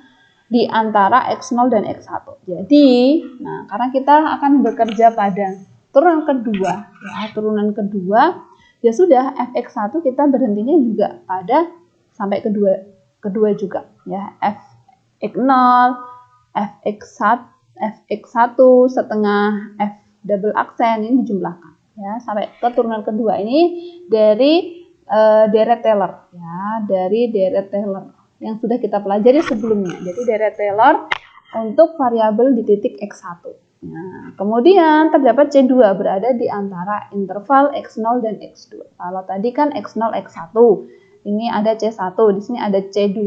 di antara X0 dan X1. Jadi, nah karena kita akan bekerja pada turunan kedua, ya, turunan kedua, ya sudah Fx1 kita berhentinya juga pada sampai kedua juga, ya, Fx0, Fx1 setengah F double aksen ini dijumlahkan, ya, sampai ke turunan kedua ini dari deret Taylor, ya, dari deret Taylor yang sudah kita pelajari sebelumnya. Jadi deret Taylor untuk variabel di titik X1. Nah, kemudian terdapat C2 berada di antara interval X0 dan X2. Kalau tadi kan X0, X1. Ini ada C1, di sini ada C2,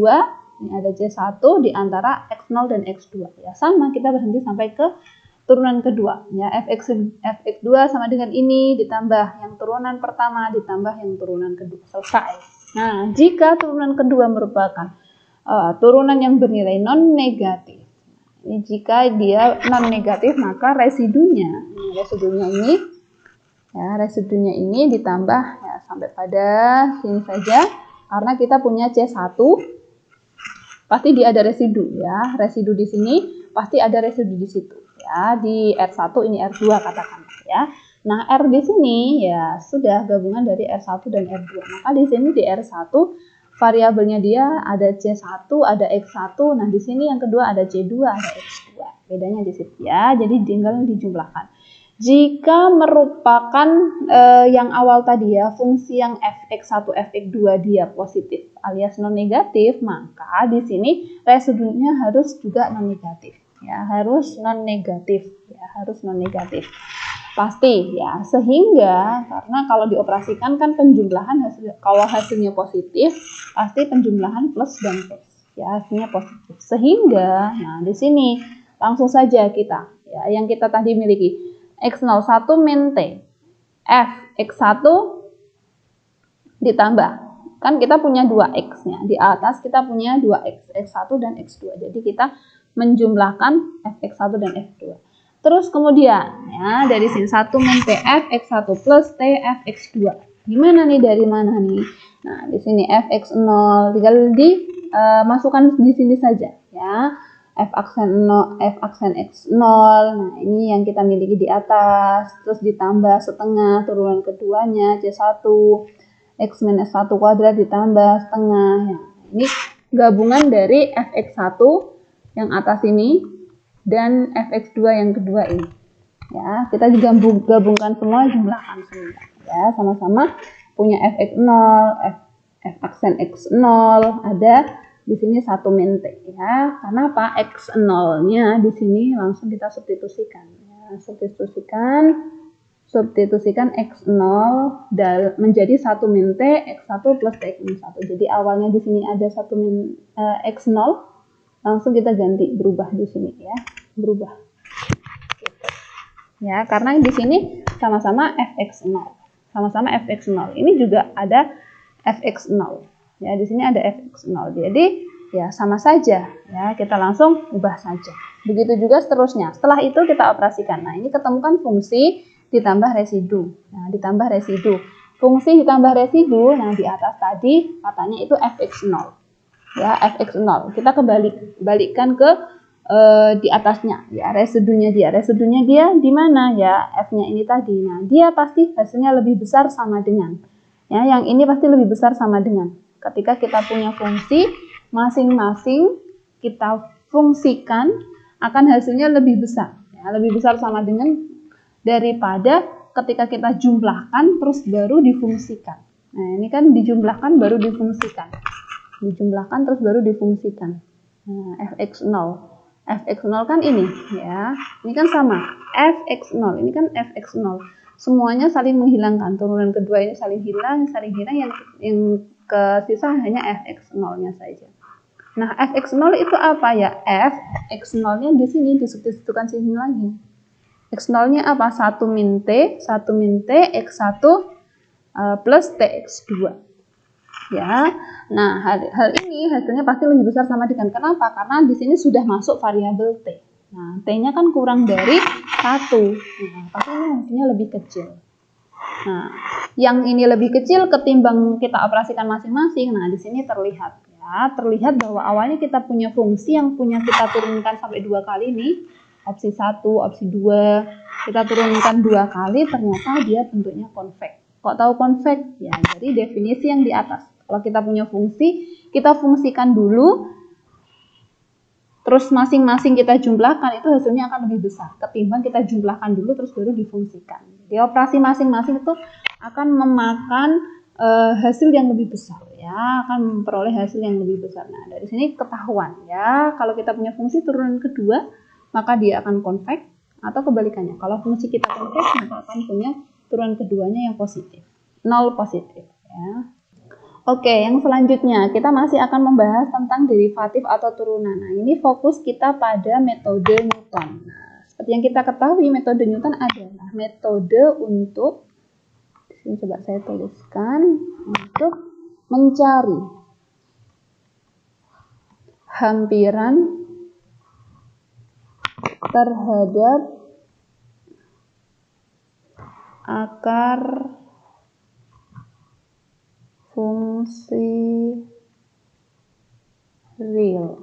ini ada C1 di antara X0 dan X2. Ya, sama, kita berhenti sampai ke turunan kedua. Ya, Fx2 sama dengan ini ditambah yang turunan pertama ditambah yang turunan kedua. Selesai. Nah, jika turunan kedua merupakan turunan yang bernilai non negatif, ini jika dia non negatif maka residunya ini, ya, residunya ini ditambah ya sampai pada sini saja, karena kita punya C1 pasti dia ada residu ya, residu di sini pasti ada residu di situ ya, di R1 ini R2 katakan ya. Nah, R di sini ya sudah gabungan dari R1 dan R2. Maka di sini di R1 variabelnya dia ada C1, ada X1. Nah, di sini yang kedua ada C2, ada X2. Bedanya di situ ya. Jadi tinggal dijumlahkan. Jika merupakan yang awal tadi ya, fungsi yang Fx1, Fx2 dia positif alias non negatif, maka di sini residunya harus juga non negatif. Ya, harus non negatif. Ya, harus non negatif. Pasti ya, sehingga karena kalau dioperasikan kan penjumlahan kalau hasilnya positif pasti penjumlahan plus dan plus ya, hasilnya positif, sehingga nah di sini langsung saja kita ya yang kita tadi miliki X01 min T Fx1 ditambah, kan kita punya 2x nya di atas, kita punya 2x, X1 dan X2, jadi kita menjumlahkan Fx1 dan F2. Terus kemudian ya dari sini 1 min TF X1 plus TF X2. Gimana nih, dari mana nih? Nah, di sini Fx0 tinggal dimasukkan di sini saja ya. F aksen 0, F aksen X0. Nah, ini yang kita miliki di atas. Terus ditambah setengah turunan keduanya C1 X minus 1 kuadrat ditambah setengah ya. Ini gabungan dari Fx1 yang atas ini dan fx2 yang kedua ini. Ya, kita juga gabungkan semua, jumlahkan semua. Ya, sama-sama punya fx0, f aksen x0, ada di sini 1 min T ya. Karena apa? X0-nya di sini langsung kita substitusikan. Ya, substitusikan X0 menjadi 1 min T, X1 plus T-1. Jadi awalnya di sini ada 1 min X0, langsung kita ganti, berubah di sini ya, berubah. Gitu. Ya, karena di sini sama-sama fx0. Sama-sama fx0. Ini juga ada fx0. Ya, di sini ada fx0. Jadi ya sama saja ya, kita langsung ubah saja. Begitu juga seterusnya. Setelah itu kita operasikan. Nah, ini ketemukan fungsi ditambah residu. Nah, ditambah residu. Fungsi ditambah residu, nah di atas tadi katanya itu fx0. Ya, fx0. Kita balikkan ke di atasnya. Ya, residunya dia di mana ya? F-nya ini tadi. Nah, dia pasti hasilnya lebih besar sama dengan. Ya, yang ini pasti lebih besar sama dengan. Ketika kita punya fungsi, masing-masing kita fungsikan, akan hasilnya lebih besar. Ya, lebih besar sama dengan daripada ketika kita jumlahkan terus baru difungsikan. Nah, ini kan dijumlahkan baru difungsikan. Dijumlahkan terus baru difungsikan. Nah, fx0. Fx0 kan ini ya. Ini kan sama. Fx0, ini kan fx0. Semuanya saling menghilangkan. Turunan kedua ini saling hilang yang ke sisa hanya fx0-nya saja. Nah, fx0 itu apa ya? Fx0-nya di sini disubstitusikan sini lagi. X0-nya apa? 1 min T, X1 plus TX2. Ya. Nah, hal ini hasilnya pasti lebih besar sama dengan. Kenapa? Karena di sini sudah masuk variabel T. Nah, T-nya kan kurang dari 1. Nah, pasti ini hasilnya lebih kecil. Nah, yang ini lebih kecil ketimbang kita operasikan masing-masing. Nah, di sini terlihat ya, terlihat bahwa awalnya kita punya fungsi yang kita turunkan sampai 2 kali nih. Opsi 1, opsi 2, kita turunkan 2 kali, ternyata dia bentuknya convex. Kok tahu convex? Ya, dari definisi yang di atas. Kalau kita punya fungsi, kita fungsikan dulu, terus masing-masing kita jumlahkan, itu hasilnya akan lebih besar ketimbang kita jumlahkan dulu terus baru difungsikan. Di operasi masing-masing itu akan memakan hasil yang lebih besar ya, akan memperoleh hasil yang lebih besar. Nah, dari sini ketahuan ya, kalau kita punya fungsi turunan kedua, maka dia akan convex, atau kebalikannya. Kalau fungsi kita convex, maka akan punya turunan keduanya yang positif, 0 positif ya. Oke, yang selanjutnya kita masih akan membahas tentang derivatif atau turunan. Nah, ini fokus kita pada metode Newton. Nah, seperti yang kita ketahui, metode Newton adalah metode untuk, sini coba saya tuliskan, untuk mencari hampiran terhadap akar fungsi real.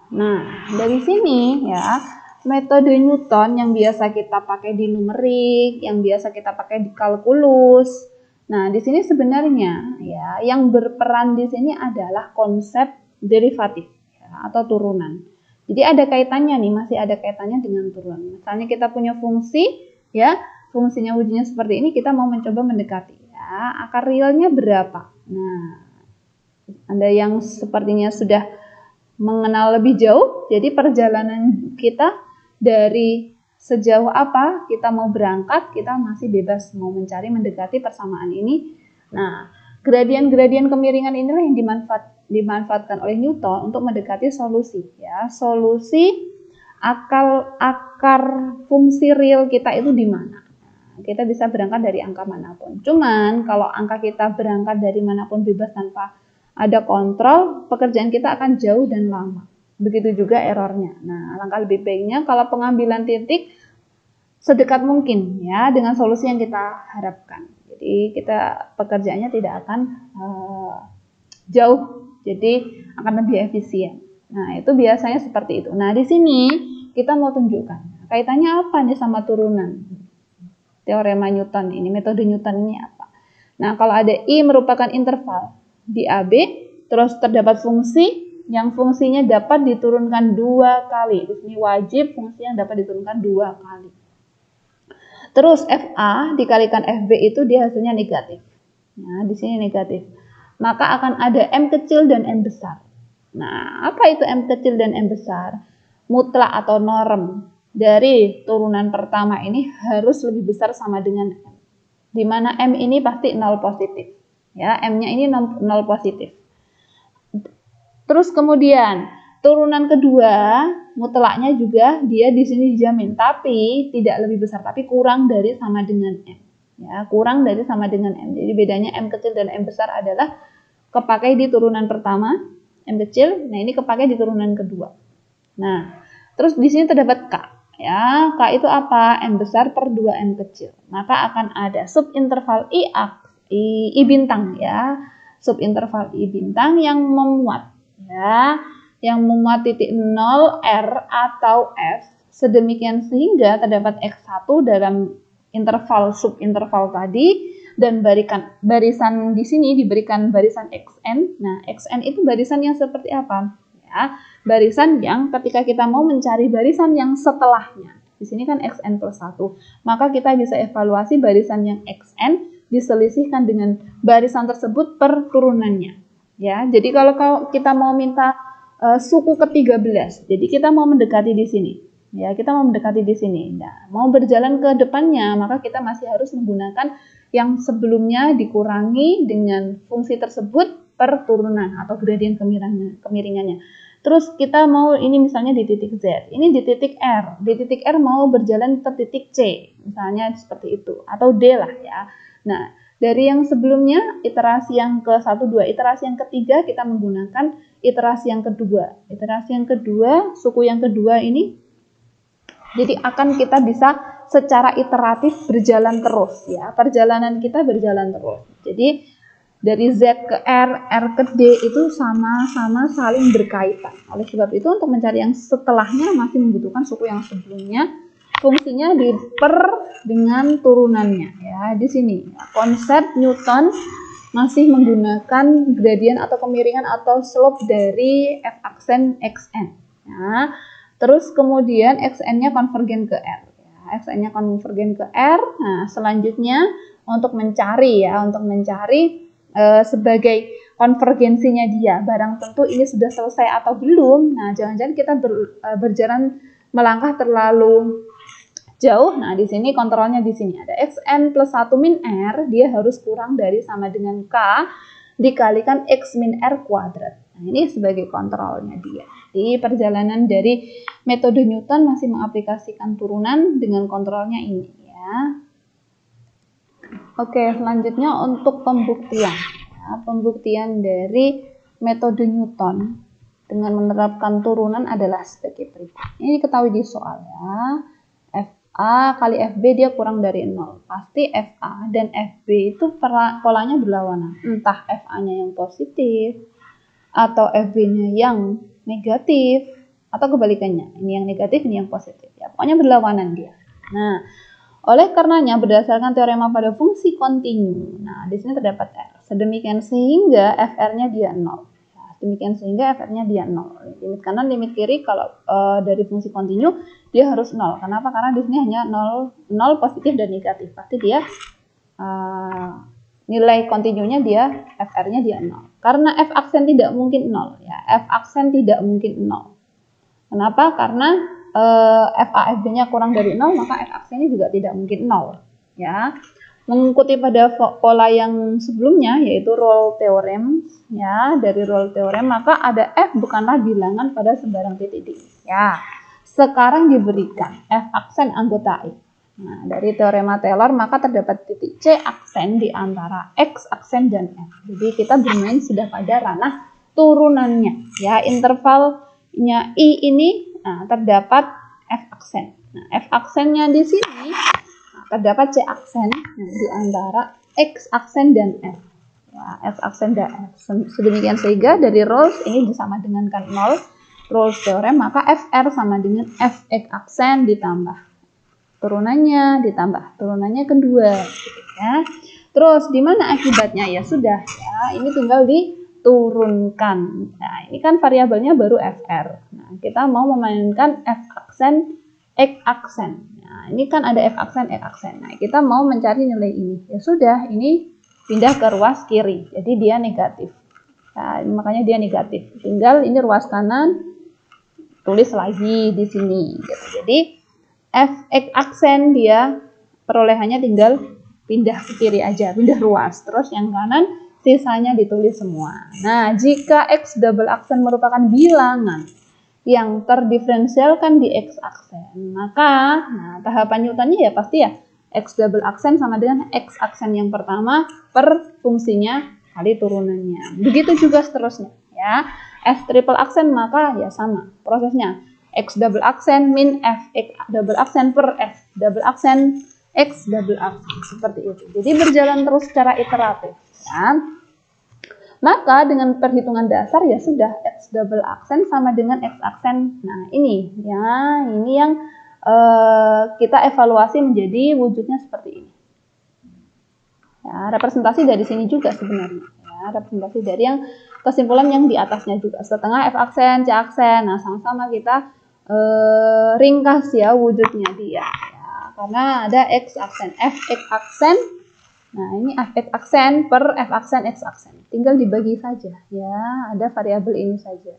Nah, dari sini ya, metode Newton yang biasa kita pakai di numerik, yang biasa kita pakai di kalkulus. Nah, di sini sebenarnya ya, yang berperan di sini adalah konsep derivatif ya, atau turunan. Jadi ada kaitannya nih, masih ada kaitannya dengan turunan. Misalnya kita punya fungsi ya, fungsinya wujudnya seperti ini, kita mau mencoba mendekati ya, akar realnya berapa. Nah, Anda yang sepertinya sudah mengenal lebih jauh, jadi perjalanan kita dari sejauh apa kita mau berangkat, kita masih bebas mau mencari mendekati persamaan ini. Nah, gradien-gradien kemiringan inilah yang dimanfaatkan oleh Newton untuk mendekati solusi ya, solusi akar fungsi real kita itu di mana. Kita bisa berangkat dari angka manapun. Cuman kalau angka kita berangkat dari manapun bebas tanpa ada kontrol, pekerjaan kita akan jauh dan lama. Begitu juga errornya. Nah, alangkah lebih baiknya kalau pengambilan titik sedekat mungkin ya dengan solusi yang kita harapkan. Jadi kita pekerjaannya tidak akan jauh, jadi akan lebih efisien. Nah, itu biasanya seperti itu. Nah, di sini kita mau tunjukkan kaitannya apa nih sama turunan. Teorema Newton ini, metode Newton ini apa? Nah, kalau ada I merupakan interval di AB, terus terdapat fungsi yang fungsinya dapat diturunkan 2 kali. Di sini wajib fungsinya dapat diturunkan 2 kali. Terus FA dikalikan FB itu dia hasilnya negatif. Nah, di sini negatif. Maka akan ada M kecil dan M besar. Nah, apa itu M kecil dan M besar? Mutlak atau norm dari turunan pertama ini harus lebih besar sama dengan M. Di mana M ini pasti 0 positif. Ya, M-nya ini 0 positif. Terus kemudian turunan kedua mutlaknya juga dia di sini dijamin, tapi tidak lebih besar, tapi kurang dari sama dengan M. Ya, kurang dari sama dengan M. Jadi bedanya M kecil dan M besar adalah kepakai di turunan pertama M kecil, nah ini kepakai di turunan kedua. Nah, terus di sini terdapat K. Ya, K itu apa? M besar per 2 M kecil. Maka akan ada subinterval I bintang ya. Subinterval I bintang yang memuat ya, yang memuat titik 0, R atau F sedemikian sehingga terdapat X1 dalam interval subinterval tadi dan barisan di sini diberikan barisan XN. Nah, XN itu barisan yang seperti apa? Ya, barisan yang ketika kita mau mencari barisan yang setelahnya. Di sini kan XN plus 1. Maka kita bisa evaluasi barisan yang XN diselisihkan dengan barisan tersebut per turunannya. Ya, jadi kalau kita mau minta suku ke-13, jadi kita mau mendekati di sini. Ya, kita mau mendekati di sini. Nah, mau berjalan ke depannya, maka kita masih harus menggunakan yang sebelumnya dikurangi dengan fungsi tersebut per turunan atau gradien kemiringannya. Terus kita mau ini misalnya di titik Z, ini di titik R. Di titik R mau berjalan ke titik C, misalnya seperti itu. Atau D lah ya. Nah, dari yang sebelumnya, iterasi yang ke-1, 2, iterasi yang ketiga kita menggunakan iterasi yang kedua. Iterasi yang kedua, suku yang kedua ini, jadi akan kita bisa secara iteratif berjalan terus ya. Perjalanan kita berjalan terus. Jadi dari Z ke R, R ke D itu sama-sama saling berkaitan. Oleh sebab itu untuk mencari yang setelahnya masih membutuhkan suku yang sebelumnya. Fungsinya diper dengan turunannya ya. Di sini konsep Newton masih menggunakan gradien atau kemiringan atau slope dari F aksen Xn. Ya. Terus kemudian Xn-nya konvergen ke R. Ya. Xn-nya konvergen ke R. Nah, selanjutnya untuk mencari sebagai konvergensinya dia, barang tentu ini sudah selesai atau belum. Nah, jangan-jangan kita berjalan melangkah terlalu jauh. Nah, di sini kontrolnya di sini ada Xn plus 1 min R, dia harus kurang dari sama dengan K dikalikan X min R kuadrat. Nah, ini sebagai kontrolnya dia. Di perjalanan dari metode Newton masih mengaplikasikan turunan dengan kontrolnya ini ya. Oke, selanjutnya untuk pembuktian. Ya, pembuktian dari metode Newton dengan menerapkan turunan adalah sebagai berikut. Ini diketahui di soal ya. FA kali FB dia kurang dari 0. Pasti FA dan FB itu polanya berlawanan. Entah FA-nya yang positif atau FB-nya yang negatif atau kebalikannya. Ini yang negatif, ini yang positif. Ya, pokoknya berlawanan dia. Nah, oleh karenanya berdasarkan teorema pada fungsi kontinu. Nah, di sini terdapat R. Sedemikian sehingga FR-nya dia 0. Ya, demikian sehingga FR-nya dia 0. Limit kanan, limit kiri kalau dari fungsi kontinu dia harus 0. Kenapa? Karena di sini hanya 0 positif dan negatif. Pasti dia nilai kontinunya dia FR-nya dia 0. Karena F aksen tidak mungkin 0 ya. F aksen tidak mungkin 0. Kenapa? Karena FA/FB-nya kurang dari 0, maka F aksennya juga tidak mungkin 0 ya. Mengikuti pada pola yang sebelumnya yaitu Rolle Theorem ya, dari Rolle Theorem maka ada F bukanlah bilangan pada sembarang titik D ya. Sekarang diberikan F aksen anggota I. Nah, dari teorema Taylor maka terdapat titik C aksen di antara X aksen dan F. Jadi kita bermain sudah pada ranah turunannya ya. Intervalnya I ini terdapat F aksen. Nah, F aksennya di sini terdapat C aksen di antara X aksen dan F. Ya, F aksen dan F. Sedemikian sehingga dari Rolls ini sama dengan kan 0. Rolls teorem maka FR sama dengan Fx aksen ditambah turunannya kedua gitu ya. Terus di mana akibatnya? Ya sudah ya, ini tinggal turunkan. Nah, ini kan variabelnya baru fr. Nah, kita mau memainkan f aksen, x aksen. Nah, ini kan ada f aksen, x aksen. Nah, kita mau mencari nilai ini. Ya sudah, ini pindah ke ruas kiri. Jadi dia negatif. Nah, makanya dia negatif. Tinggal ini ruas kanan, tulis lagi di sini. Gitu. Jadi f x aksen dia perolehannya tinggal pindah ke kiri aja, pindah ruas. Terus yang kanan sisanya ditulis semua. Nah, jika x double aksen merupakan bilangan yang terdiferensialkan di x aksen, maka tahapan Newtonnya ya pasti ya x double aksen sama dengan x aksen yang pertama per fungsinya kali turunannya. Begitu juga seterusnya ya. F triple aksen maka ya sama prosesnya. X double aksen min f x double aksen per f double aksen x double aksen, seperti itu. Jadi berjalan terus secara iteratif ya. Maka dengan perhitungan dasar ya sudah x double aksen sama dengan x aksen. Nah, ini ya, ini yang kita evaluasi menjadi wujudnya seperti ini. Ya, representasi dari sini juga sebenarnya. Ya, representasi dari yang kesimpulan yang di atasnya juga. Setengah f aksen, c aksen. Nah, sama-sama kita ringkas ya wujudnya dia. Ya, karena ada x aksen, f x aksen. Nah, ini f x aksen per f aksen x aksen. Tinggal dibagi saja ya, ada variabel ini saja.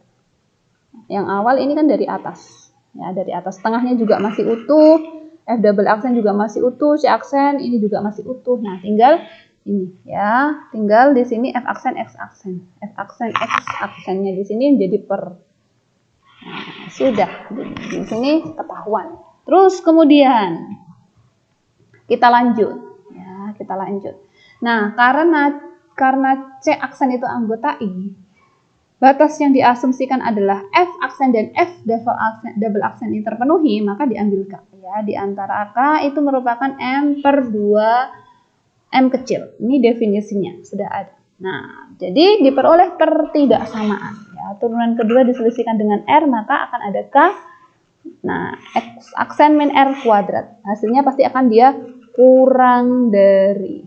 Yang awal ini kan dari atas. Ya, dari atas. Tengahnya juga masih utuh. F double aksen juga masih utuh, C aksen ini juga masih utuh. Nah, tinggal ini ya, tinggal di sini F aksen X aksen. F aksen X aksennya di sini jadi per. Nah, sudah di sini ketahuan. Terus kemudian kita lanjut. Kita lanjut. Nah, karena C aksen itu anggota I, batas yang diasumsikan adalah F aksen dan F double aksen ini terpenuhi, maka diambil K. Ya, di antara K itu merupakan M per 2 M kecil. Ini definisinya sudah ada. Nah, jadi diperoleh pertidaksamaan. Ya, turunan kedua diselisihkan dengan R, maka akan ada K. Nah, X aksen min R kuadrat. Hasilnya pasti akan dia kurang dari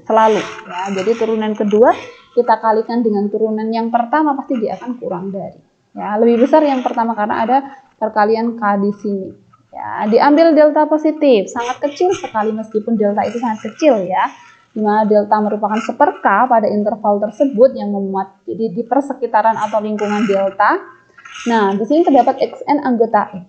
selalu ya. Jadi turunan kedua kita kalikan dengan turunan yang pertama pasti dia akan kurang dari ya, lebih besar yang pertama karena ada perkalian K di sini ya. Diambil delta positif sangat kecil sekali meskipun delta itu sangat kecil ya, dimana delta merupakan seper K pada interval tersebut yang memuat jadi di persekitaran atau lingkungan delta. Nah, di sini terdapat xn anggota I.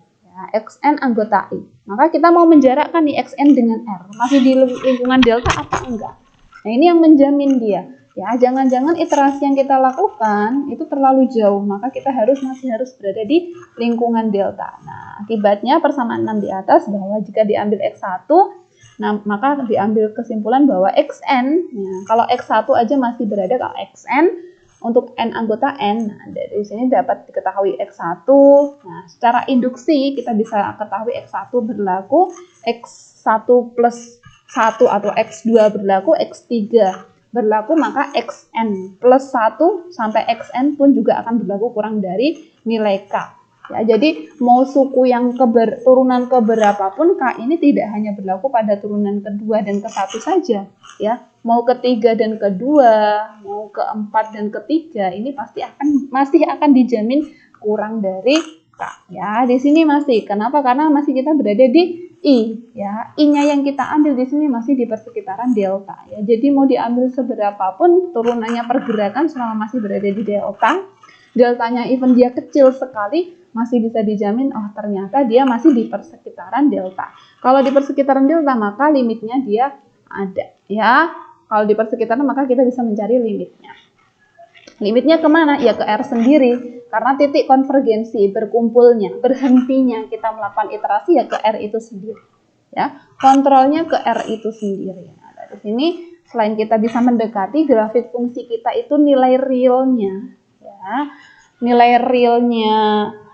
Xn anggota I. Maka kita mau menjarakkan nih Xn dengan R. Masih di lingkungan delta apa enggak? Nah, ini yang menjamin dia. Ya, jangan-jangan iterasi yang kita lakukan itu terlalu jauh. Maka kita masih harus berada di lingkungan delta. Nah, akibatnya persamaan 6 di atas bahwa jika diambil X1, nah, maka diambil kesimpulan bahwa Xn, ya, kalau X1 aja masih berada, kalau Xn untuk N anggota N, nah dari sini dapat diketahui X1. Nah, secara induksi kita bisa ketahui X1 berlaku, X1 plus 1 atau X2 berlaku, X3 berlaku, maka Xn plus 1 sampai Xn pun juga akan berlaku kurang dari nilai K. Ya, jadi mau suku yang turunan keberapapun K ini tidak hanya berlaku pada turunan kedua dan ke-1 saja ya. Mau ketiga dan kedua, mau keempat dan ketiga, ini masih akan dijamin kurang dari K. Ya, di sini masih. Kenapa? Karena masih kita berada di I. Ya, I-nya yang kita ambil di sini masih di persekitaran delta. Ya, jadi mau diambil seberapapun turunannya pergerakan selama masih berada di delta, deltanya even dia kecil sekali, masih bisa dijamin, oh ternyata dia masih di persekitaran delta. Kalau di persekitaran delta, maka limitnya dia ada. Ya. Kalau di persekitaran maka kita bisa mencari limitnya. Limitnya kemana? Ya ke R sendiri. Karena titik konvergensi berkumpulnya, berhentinya kita melakukan iterasi ya ke R itu sendiri. Ya, kontrolnya ke R itu sendiri. Nah, dari sini selain kita bisa mendekati grafik fungsi kita itu nilai realnya, ya, nilai realnya,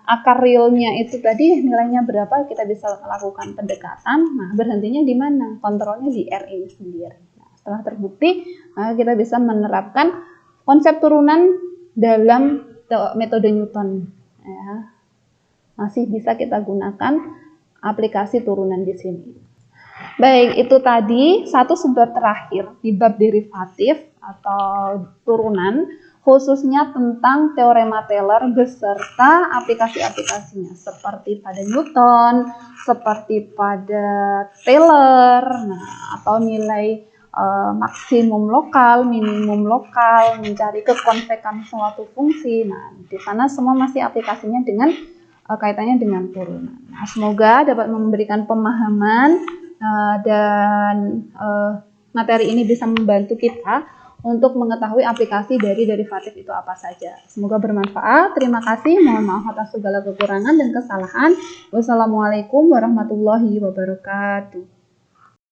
akar realnya itu tadi nilainya berapa kita bisa lakukan pendekatan. Nah, berhentinya di mana? Kontrolnya di R ini sendiri. Setelah terbukti, maka kita bisa menerapkan konsep turunan dalam metode Newton. Ya. Masih bisa kita gunakan aplikasi turunan di sini. Baik, itu tadi satu sebab terakhir di bab derivatif atau turunan, khususnya tentang teorema Taylor beserta aplikasi-aplikasinya seperti pada Newton, seperti pada Taylor, atau nilai maksimum lokal, minimum lokal, mencari kekonvekan suatu fungsi. Nah, di sana semua masih aplikasinya dengan kaitannya dengan turunan. Nah, semoga dapat memberikan pemahaman dan materi ini bisa membantu kita untuk mengetahui aplikasi dari derivatif itu apa saja. Semoga bermanfaat. Terima kasih. Mohon maaf atas segala kekurangan dan kesalahan. Wassalamualaikum warahmatullahi wabarakatuh.